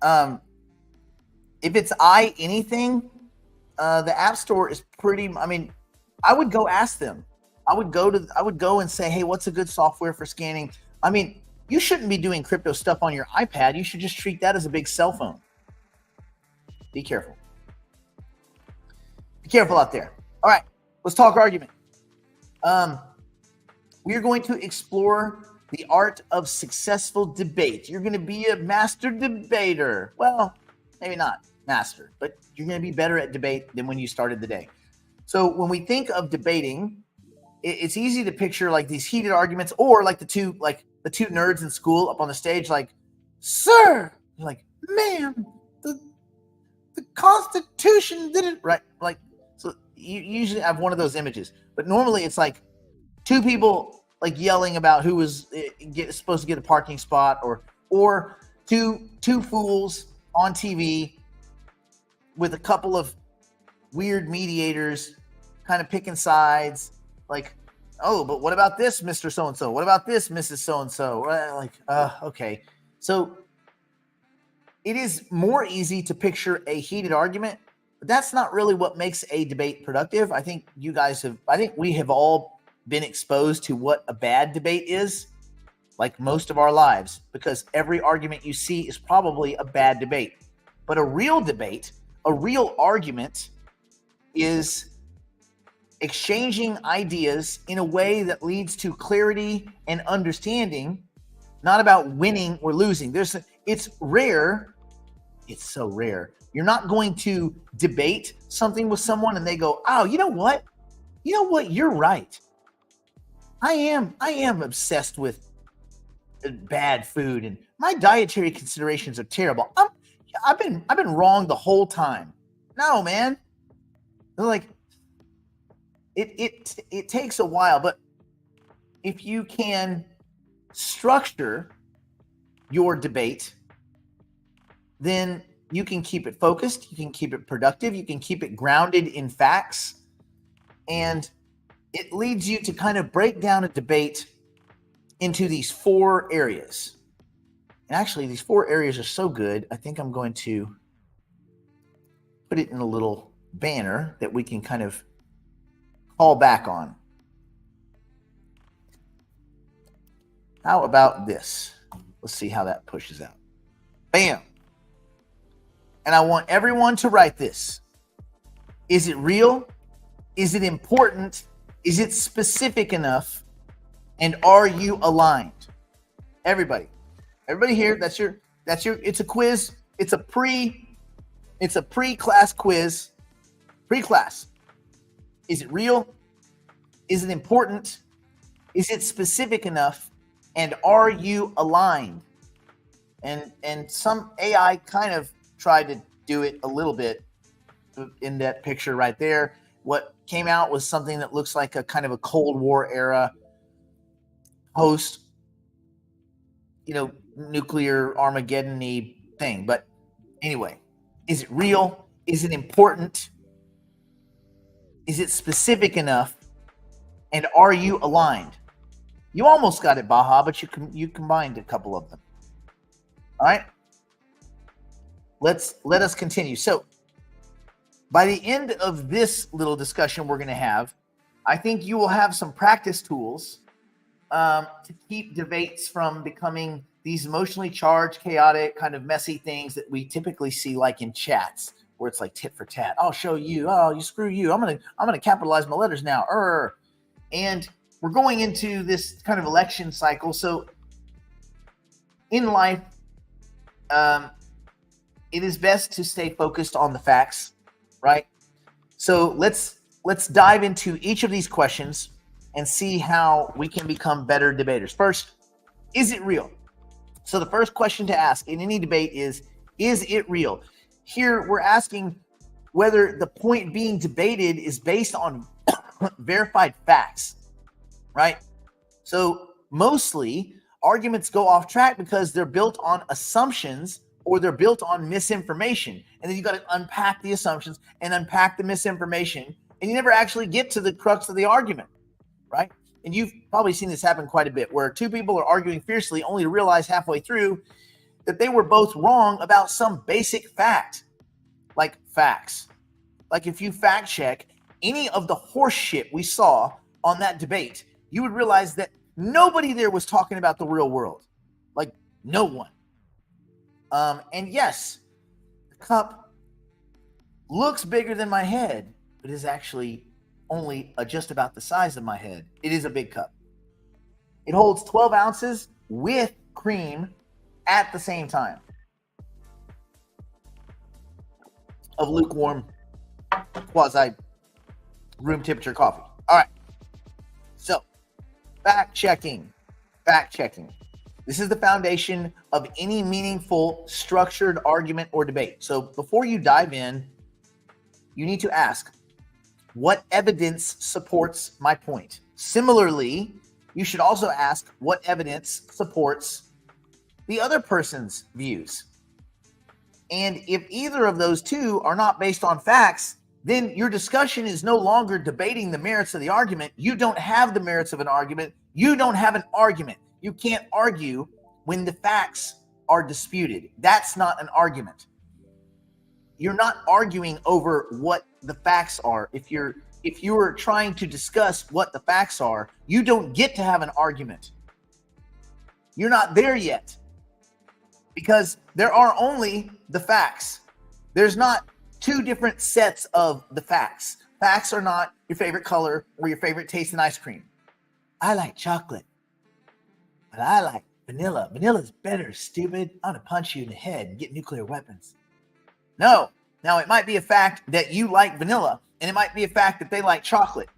If it's anything, the App Store is pretty. I mean, I would go ask them. I would go and say, hey, what's a good software for scanning? I mean, you shouldn't be doing crypto stuff on your iPad. You should just treat that as a big cell phone. Be careful. Be careful out there. All right, let's talk argument. We are going to explore the art of successful debate. You're going to be a master debater. Well, maybe not master, but you're going to be better at debate than when you started the day. So when we think of debating, it's easy to picture like these heated arguments, or like the two nerds in school up on the stage, like, sir, you're like, ma'am, the Constitution didn't, right? Like, so you usually have one of those images, but normally it's like two people like yelling about who was supposed to get a parking spot, or two fools on TV with a couple of weird mediators kind of picking sides, like, oh, but what about this, Mr. So-and-so? What about this, Mrs. So-and-so? Like, okay. So it is more easy to picture a heated argument, but that's not really what makes a debate productive. I think we have all been exposed to what a bad debate is, like most of our lives, because every argument you see is probably a bad debate. But a real debate, a real argument, is exchanging ideas in a way that leads to clarity and understanding, not about winning or losing. It's rare. It's so rare. You're not going to debate something with someone and they go, oh, you know what? You're right. I am obsessed with bad food and my dietary considerations are terrible. I've been wrong the whole time. No, man. They're like, it takes a while, but if you can structure your debate, then you can keep it focused, you can keep it productive, you can keep it grounded in facts, and it leads you to kind of break down a debate into these 4 areas. And actually, these 4 areas are so good, I think I'm going to put it in a little banner that we can kind of fall back on. How about this? Let's see how that pushes out. Bam. And I want everyone to write this. Is it real? Is it important? Is it specific enough? And are you aligned? Everybody here, that's your, it's a quiz. It's a pre-class quiz. Pre-class. Is it real? Is it important? Is it specific enough? And are you aligned? And some AI kind of tried to do it a little bit in that picture right there. What came out was something that looks like a kind of a Cold War era post, nuclear Armageddon-y thing. But anyway, is it real? Is it important? Is it specific enough? And are you aligned? You almost got it, Baja, but you combined a couple of them. All right. Let us continue. So by the end of this little discussion we're going to have, I think you will have some practice tools to keep debates from becoming these emotionally charged, chaotic, kind of messy things that we typically see like in chats, where it's like tit for tat. I'll show you. Oh, you screw you. I'm gonna capitalize my letters now. And we're going into this kind of election cycle. So in life, it is best to stay focused on the facts, right? So let's dive into each of these questions and see how we can become better debaters. First, is it real? So the first question to ask in any debate is it real? Here we're asking whether the point being debated is based on verified facts, right? So mostly arguments go off track because they're built on assumptions or they're built on misinformation. And then you got to unpack the assumptions and unpack the misinformation, and you never actually get to the crux of the argument, right? And you've probably seen this happen quite a bit, where two people are arguing fiercely only to realize halfway through that they were both wrong about some basic fact, like facts. Like if you fact check any of the horse shit we saw on that debate, you would realize that nobody there was talking about the real world. Like no one. And yes, the cup looks bigger than my head, but is actually only just about the size of my head. It is a big cup. It holds 12 ounces with cream at the same time of lukewarm, quasi room temperature coffee. All right. So, fact checking. This is the foundation of any meaningful, structured argument or debate. So, before you dive in, you need to ask, what evidence supports my point? Similarly, you should also ask what evidence supports the other person's views. And if either of those two are not based on facts, then your discussion is no longer debating the merits of the argument. You don't have the merits of an argument. You don't have an argument. You can't argue when the facts are disputed. That's not an argument. You're not arguing over what the facts are. If you're trying to discuss what the facts are, you don't get to have an argument. You're not there yet because there are only the facts. There's not two different sets of the facts. Facts are not your favorite color or your favorite taste in ice cream. I like chocolate, but I like vanilla. Vanilla's better, stupid. I'm gonna punch you in the head and get nuclear weapons. No. Now, it might be a fact that you like vanilla, and it might be a fact that they like chocolate,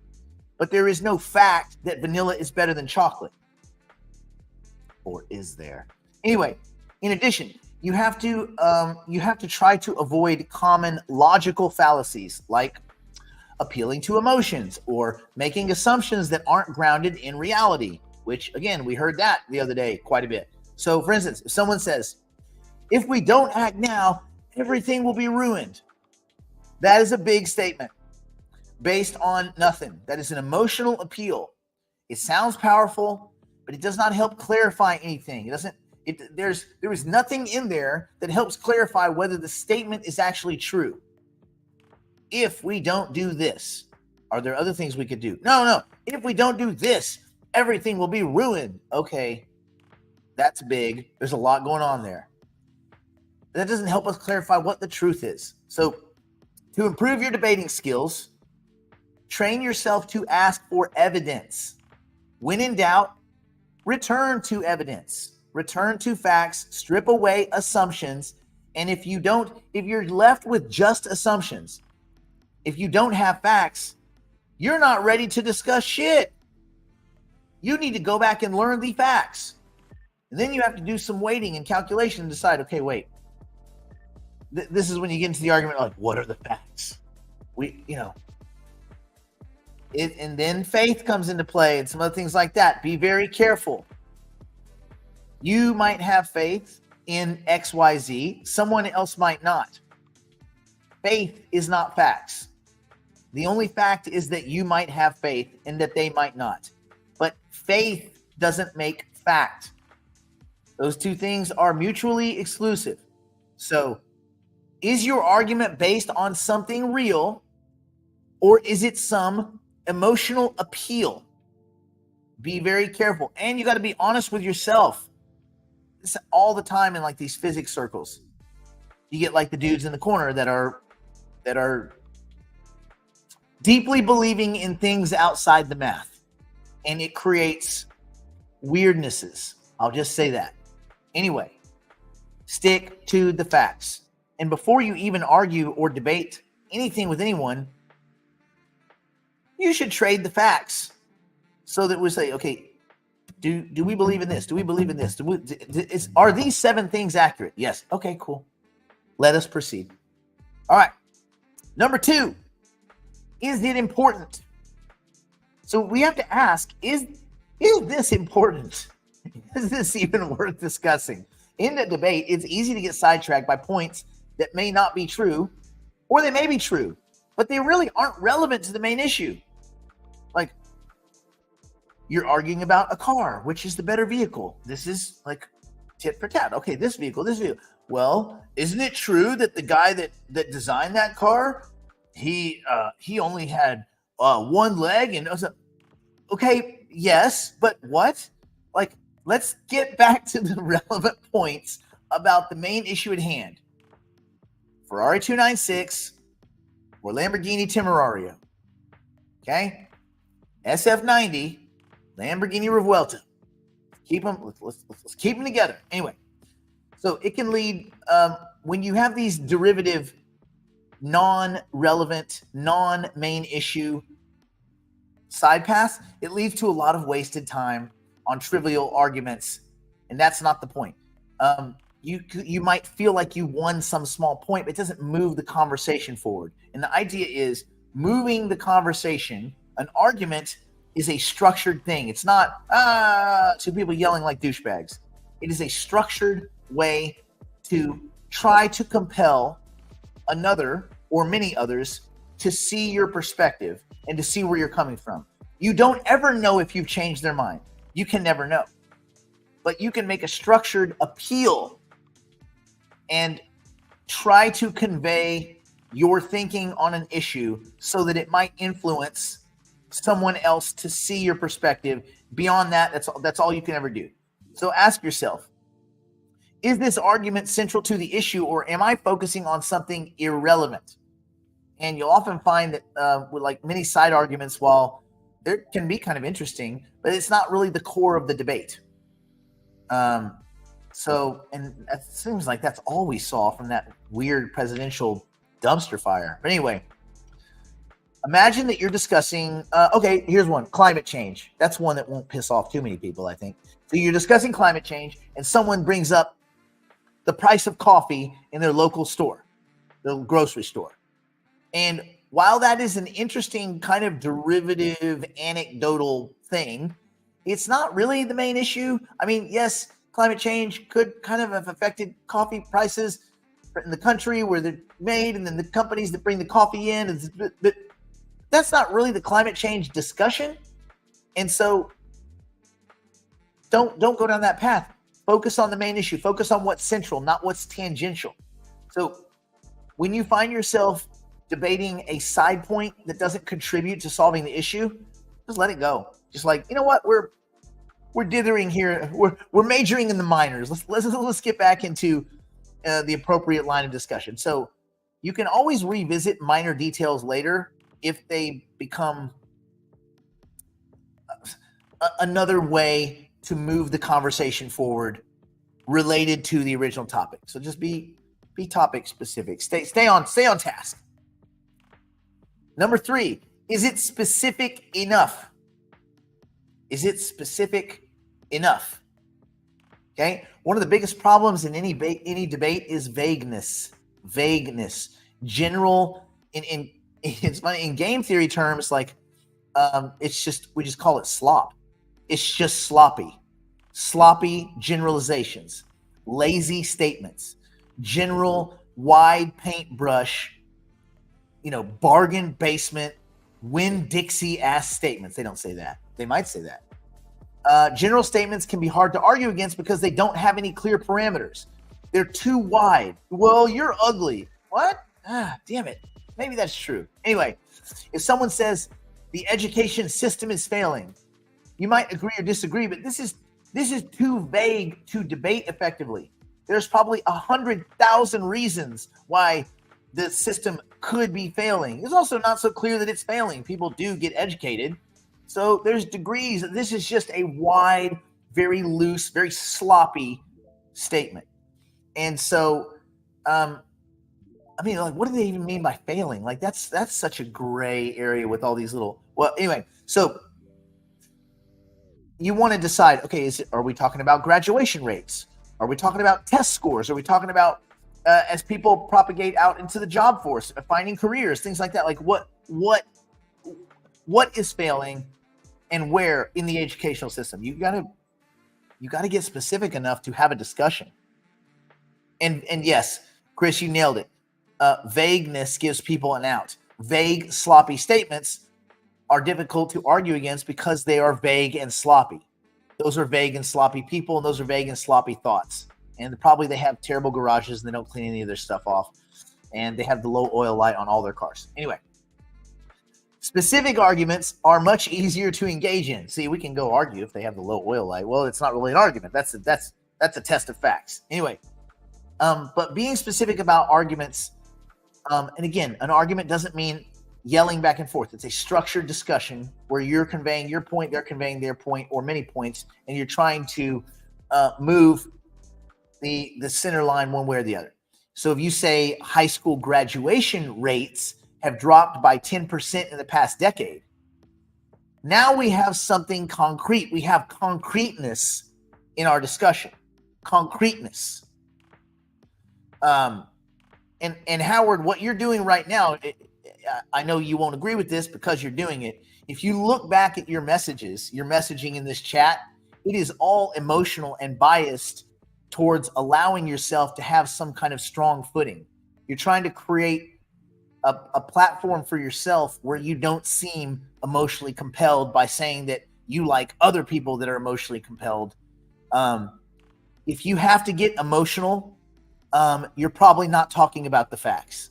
but there is no fact that vanilla is better than chocolate. Or is there? Anyway, in addition, you have to try to avoid common logical fallacies like appealing to emotions or making assumptions that aren't grounded in reality, which, again, we heard that the other day quite a bit. So, for instance, if someone says, if we don't act now, everything will be ruined. That is a big statement based on nothing. That is an emotional appeal. It sounds powerful, but it does not help clarify anything. There is nothing in there that helps clarify whether the statement is actually true. If we don't do this, are there other things we could do? No. If we don't do this, everything will be ruined. Okay, that's big. There's a lot going on there. That doesn't help us clarify what the truth is. So, to improve your debating skills, train yourself to ask for evidence. When in doubt, return to evidence. Return to facts, strip away assumptions, and if you're left with just assumptions, if you don't have facts, you're not ready to discuss shit. You need to go back and learn the facts. And then you have to do some weighting and calculation and decide, okay, wait. This is when you get into the argument like, what are the facts? And then faith comes into play and some other things like that. Be very careful. You might have faith in XYZ. Someone else might not. Faith is not facts. The only fact is that you might have faith and that they might not. But faith doesn't make fact. Those two things are mutually exclusive. So, is your argument based on something real, or is it some emotional appeal? Be very careful. And you got to be honest with yourself. This all the time in like these physics circles. You get like the dudes in the corner that are deeply believing in things outside the math. And it creates weirdnesses. I'll just say that. Anyway, stick to the facts. And before you even argue or debate anything with anyone, you should trade the facts so that we say, okay, do we believe in this? Do we believe in this? Are these 7 things accurate? Yes. Okay, cool. Let us proceed. All right. Number 2, is it important? So we have to ask, is this important? Is this even worth discussing? In the debate, it's easy to get sidetracked by points that may not be true, or they may be true, but they really aren't relevant to the main issue. Like, you're arguing about a car, which is the better vehicle. This is like, tit for tat. Okay, this vehicle. Well, isn't it true that the guy that designed that car, he only had one leg and okay, yes, but what? Like, let's get back to the relevant points about the main issue at hand. Ferrari 296 or Lamborghini Temerario. Okay? SF90, Lamborghini Revuelta. Let's keep them together. Anyway, so it can lead when you have these derivative, non-relevant, non-main issue side paths, it leads to a lot of wasted time on trivial arguments, and that's not the point. You might feel like you won some small point, but it doesn't move the conversation forward. And the idea is moving the conversation. An argument is a structured thing. It's not two people yelling like douchebags. It is a structured way to try to compel another or many others to see your perspective and to see where you're coming from. You don't ever know if you've changed their mind. You can never know. But you can make a structured appeal and try to convey your thinking on an issue so that it might influence someone else to see your perspective. Beyond that, that's all you can ever do. So ask yourself, is this argument central to the issue, or am I focusing on something irrelevant? And you'll often find that with like many side arguments, while they can be kind of interesting, but it's not really the core of the debate. And it seems like that's all we saw from that weird presidential dumpster fire. But anyway, imagine that you're discussing, okay, here's one, climate change. That's one that won't piss off too many people, I think. So you're discussing climate change, and someone brings up the price of coffee in their local store, the grocery store. And while that is an interesting kind of derivative, anecdotal thing, it's not really the main issue. I mean, yes, climate change could kind of have affected coffee prices in the country where they're made, and then the companies that bring the coffee in. But that's not really the climate change discussion. And so don't go down that path. Focus on the main issue. Focus on what's central, not what's tangential. So when you find yourself debating a side point that doesn't contribute to solving the issue, just let it go. Just like, you know what, we're dithering here. We're majoring in the minors. Let's get back into the appropriate line of discussion. So you can always revisit minor details later if they become another way to move the conversation forward related to the original topic. So just be topic specific. Stay on task. Number 3, is it specific enough? Is it specific enough? Okay. One of the biggest problems in any debate is vagueness. General in it's funny in game theory terms, like we just call it slop. It's just sloppy generalizations, lazy statements, general wide paintbrush, bargain basement, Winn-Dixie ass statements. They don't say that. They might say that. General statements can be hard to argue against because they don't have any clear parameters. They're too wide. Well, you're ugly. What? Damn it. Maybe that's true. Anyway, if someone says the education system is failing, you might agree or disagree, but this is too vague to debate effectively. There's probably 100,000 reasons why the system could be failing. It's also not so clear that it's failing. People do get educated. So there's degrees. This is just a wide, very loose, very sloppy statement. And so, what do they even mean by failing? Like that's such a gray area with all these little, anyway, so you want to decide, okay, are we talking about graduation rates? Are we talking about test scores? Are we talking about as people propagate out into the job force, finding careers, things like that? Like what is failing and where in the educational system? You got to get specific enough to have a discussion. And yes, Chris, you nailed it. Vagueness gives people an out. Vague, sloppy statements are difficult to argue against because they are vague and sloppy. Those are vague and sloppy people, and those are vague and sloppy thoughts. And probably they have terrible garages and they don't clean any of their stuff off. And they have the low oil light on all their cars. Anyway, specific arguments are much easier to engage in. See, we can go argue if they have the low oil light. Well, it's not really an argument. That's a test of facts. Anyway, but being specific about arguments, and again, an argument doesn't mean yelling back and forth. It's a structured discussion where you're conveying your point, they're conveying their point, or many points, and you're trying to move the center line one way or the other. So if you say high school graduation rates have dropped by 10% in the past decade, now we have something concrete. We have concreteness in our discussion. Concreteness. And Howard, what you're doing right now, I know you won't agree with this because you're doing it. If you look back at your messages, your messaging in this chat, it is all emotional and biased towards allowing yourself to have some kind of strong footing. You're trying to create a platform for yourself where you don't seem emotionally compelled by saying that you like other people that are emotionally compelled. If you have to get emotional, you're probably not talking about the facts.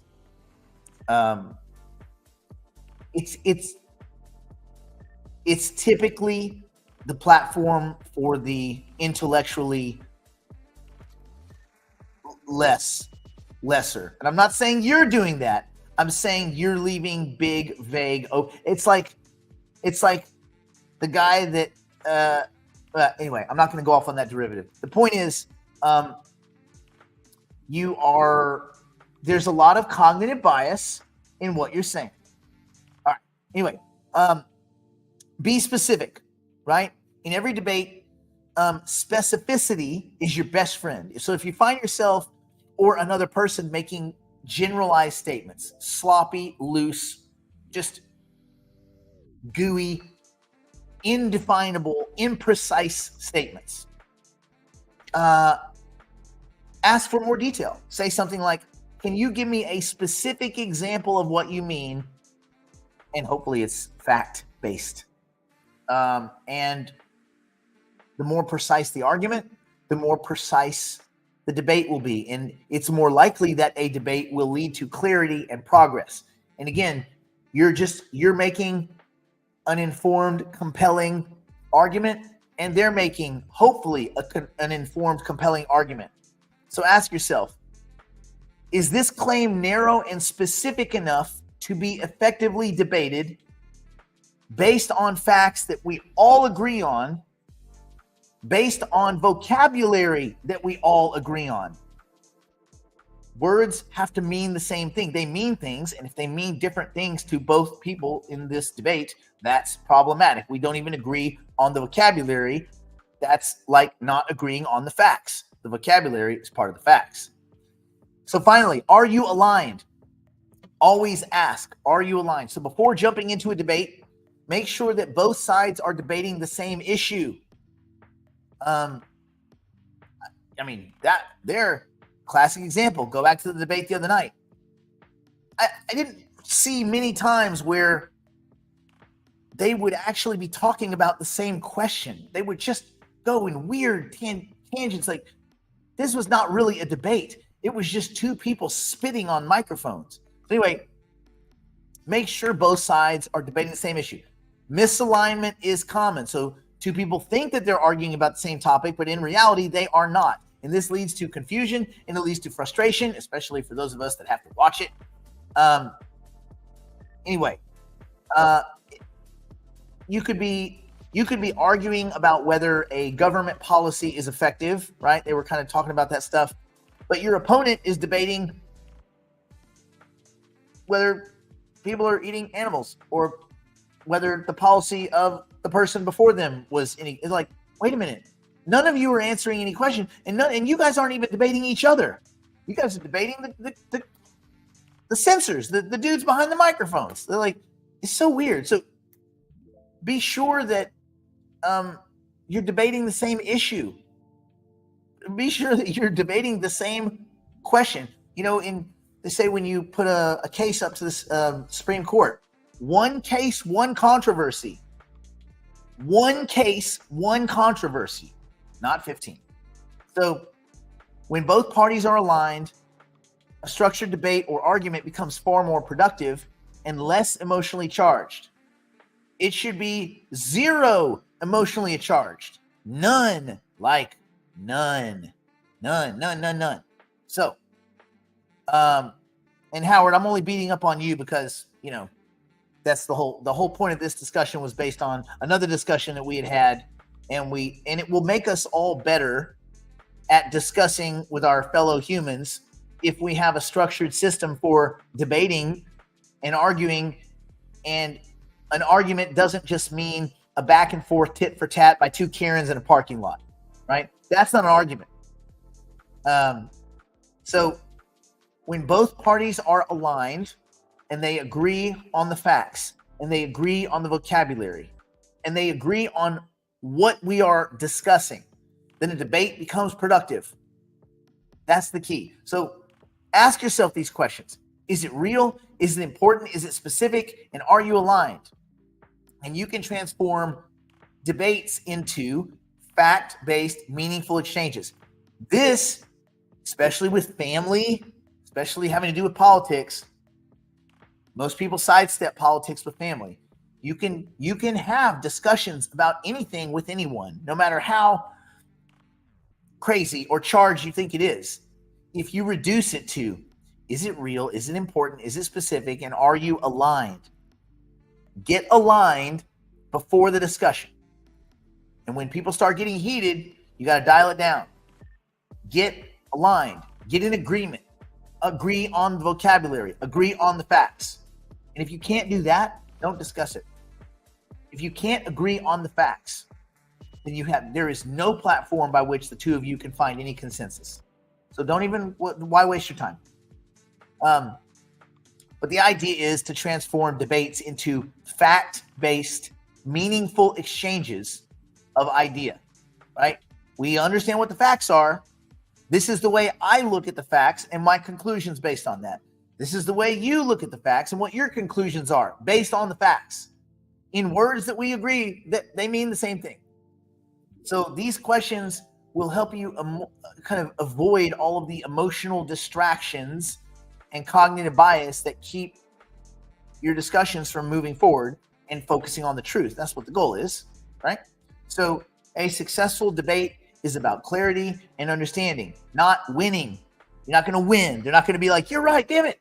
It's typically the platform for the intellectually lesser. And I'm not saying you're doing that. I'm saying you're leaving big, vague. It's like the guy that. Anyway, I'm not going to go off on that derivative. The point is, there's a lot of cognitive bias in what you're saying. All right. Anyway, be specific, right? In every debate, specificity is your best friend. So if you find yourself or another person making generalized statements, sloppy, loose, just gooey, indefinable, imprecise statements, ask for more detail. Say something like, can you give me a specific example of what you mean? And hopefully it's fact-based. And the more precise the argument, the more precise the debate will be. And it's more likely that a debate will lead to clarity and progress. And again, you're making an informed, compelling argument, and they're making, hopefully, an informed, compelling argument. So ask yourself, is this claim narrow and specific enough to be effectively debated based on facts that we all agree on, based on vocabulary that we all agree on? Words have to mean the same thing. They mean things, and if they mean different things to both people in this debate, that's problematic. We don't even agree on the vocabulary. That's like not agreeing on the facts. The vocabulary is part of the facts. So finally, are you aligned? Always ask, are you aligned? So before jumping into a debate, make sure that both sides are debating the same issue. They're classic example. Go back to the debate the other night. I didn't see many times where they would actually be talking about the same question. They would just go in weird tangents. Like, this was not really a debate. It was just two people spitting on microphones. So anyway, make sure both sides are debating the same issue. Misalignment is common. So two people think that they're arguing about the same topic, but in reality, they are not. And this leads to confusion, and it leads to frustration, especially for those of us that have to watch it. You could be arguing about whether a government policy is effective, right? They were kind of talking about that stuff. But your opponent is debating whether people are eating animals or whether the policy of the person before them was any. It's like, wait a minute. None of you are answering any question, and you guys aren't even debating each other. You guys are debating the censors, the dudes behind the microphones. They're like, it's so weird. So be sure that you're debating the same issue. Be sure that you're debating the same question. You know, they say when you put a case up to the Supreme Court, one case, one controversy. One case, one controversy, not 15. So when both parties are aligned, a structured debate or argument becomes far more productive and less emotionally charged. It should be zero emotionally charged. None. Like none. None. So, and Howard, I'm only beating up on you because, you know, that's the whole point of this discussion was based on another discussion that we had, and it will make us all better at discussing with our fellow humans if we have a structured system for debating and arguing. And an argument doesn't just mean a back and forth tit for tat by two Karens in a parking lot, right? That's not an argument. So when both parties are aligned and they agree on the facts and they agree on the vocabulary and they agree on what we are discussing, then a debate becomes productive. That's the key. So ask yourself these questions. Is it real? Is it important? Is it specific? And are you aligned? And you can transform debates into fact-based, meaningful exchanges. This, especially with family, especially having to do with politics, most people sidestep politics with family. You can have discussions about anything with anyone, no matter how crazy or charged you think it is. If you reduce it to, is it real? Is it important? Is it specific? And are you aligned? Get aligned before the discussion. And when people start getting heated, you got to dial it down. Get aligned. Get in agreement. Agree on the vocabulary. Agree on the facts. And if you can't do that, don't discuss it. If you can't agree on the facts, then there is no platform by which the two of you can find any consensus. So why waste your time? But the idea is to transform debates into fact-based, meaningful exchanges of idea, right? We understand what the facts are. This is the way I look at the facts and my conclusions based on that. This is the way you look at the facts and what your conclusions are based on the facts. In words that we agree that they mean the same thing. So these questions will help you kind of avoid all of the emotional distractions and cognitive bias that keep your discussions from moving forward and focusing on the truth. That's what the goal is, right? So a successful debate is about clarity and understanding, not winning. You're not going to win. They're not going to be like, you're right, damn it.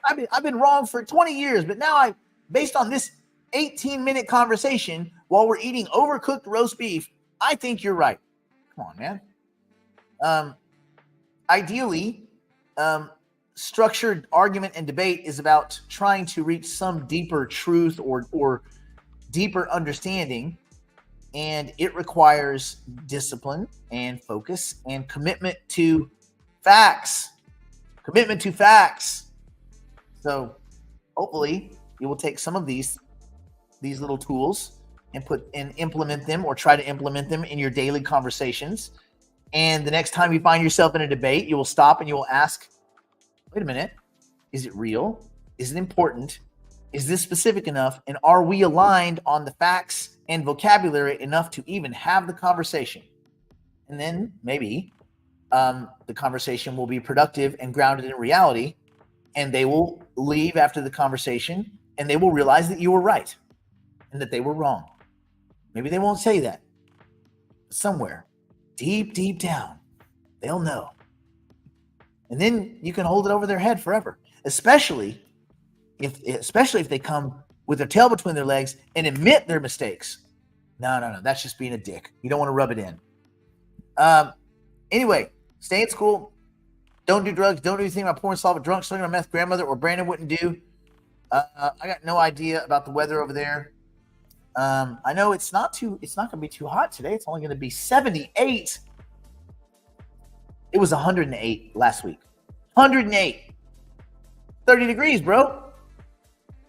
I've been wrong for 20 years, but now based on this 18-minute conversation while we're eating overcooked roast beef, I think you're right. Come on, man. Ideally, structured argument and debate is about trying to reach some deeper truth or deeper understanding, and it requires discipline and focus and commitment to facts. So hopefully you will take some of these little tools and implement them, or try to implement them in your daily conversations. And the next time you find yourself in a debate, you will stop and you will ask, wait a minute, is it real? Is it important? Is this specific enough? And are we aligned on the facts and vocabulary enough to even have the conversation? And then maybe the conversation will be productive and grounded in reality, and they will leave after the conversation and they will realize that you were right and that they were wrong. Maybe they won't say that. Somewhere, deep down, they'll know. And then you can hold it over their head forever, especially if they come with their tail between their legs and admit their mistakes. No. That's just being a dick. You don't want to rub it in. Anyway, stay in school. Don't do drugs. Don't do anything about porn, solve a drunk, slinging a meth grandmother, or Brandon wouldn't do. I got no idea about the weather over there. I know it's not going to be too hot today. It's only going to be 78. It was 108 last week. 108. 30 degrees, bro.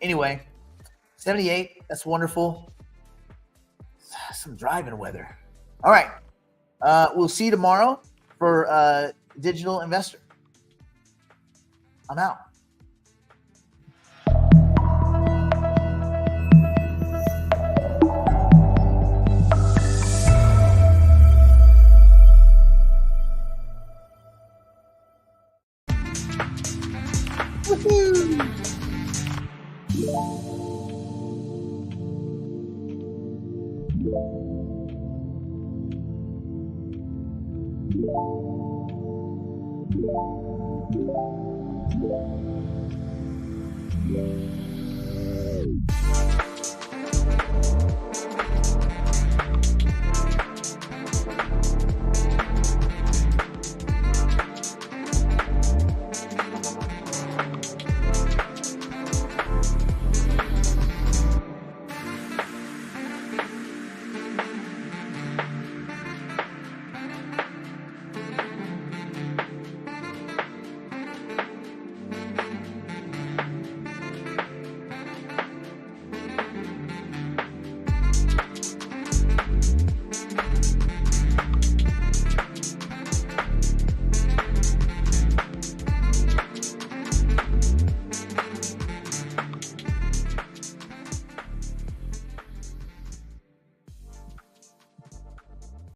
Anyway, 78. That's wonderful. Some driving weather. All right. We'll see you tomorrow for Digital Investor. I'm out. Woo!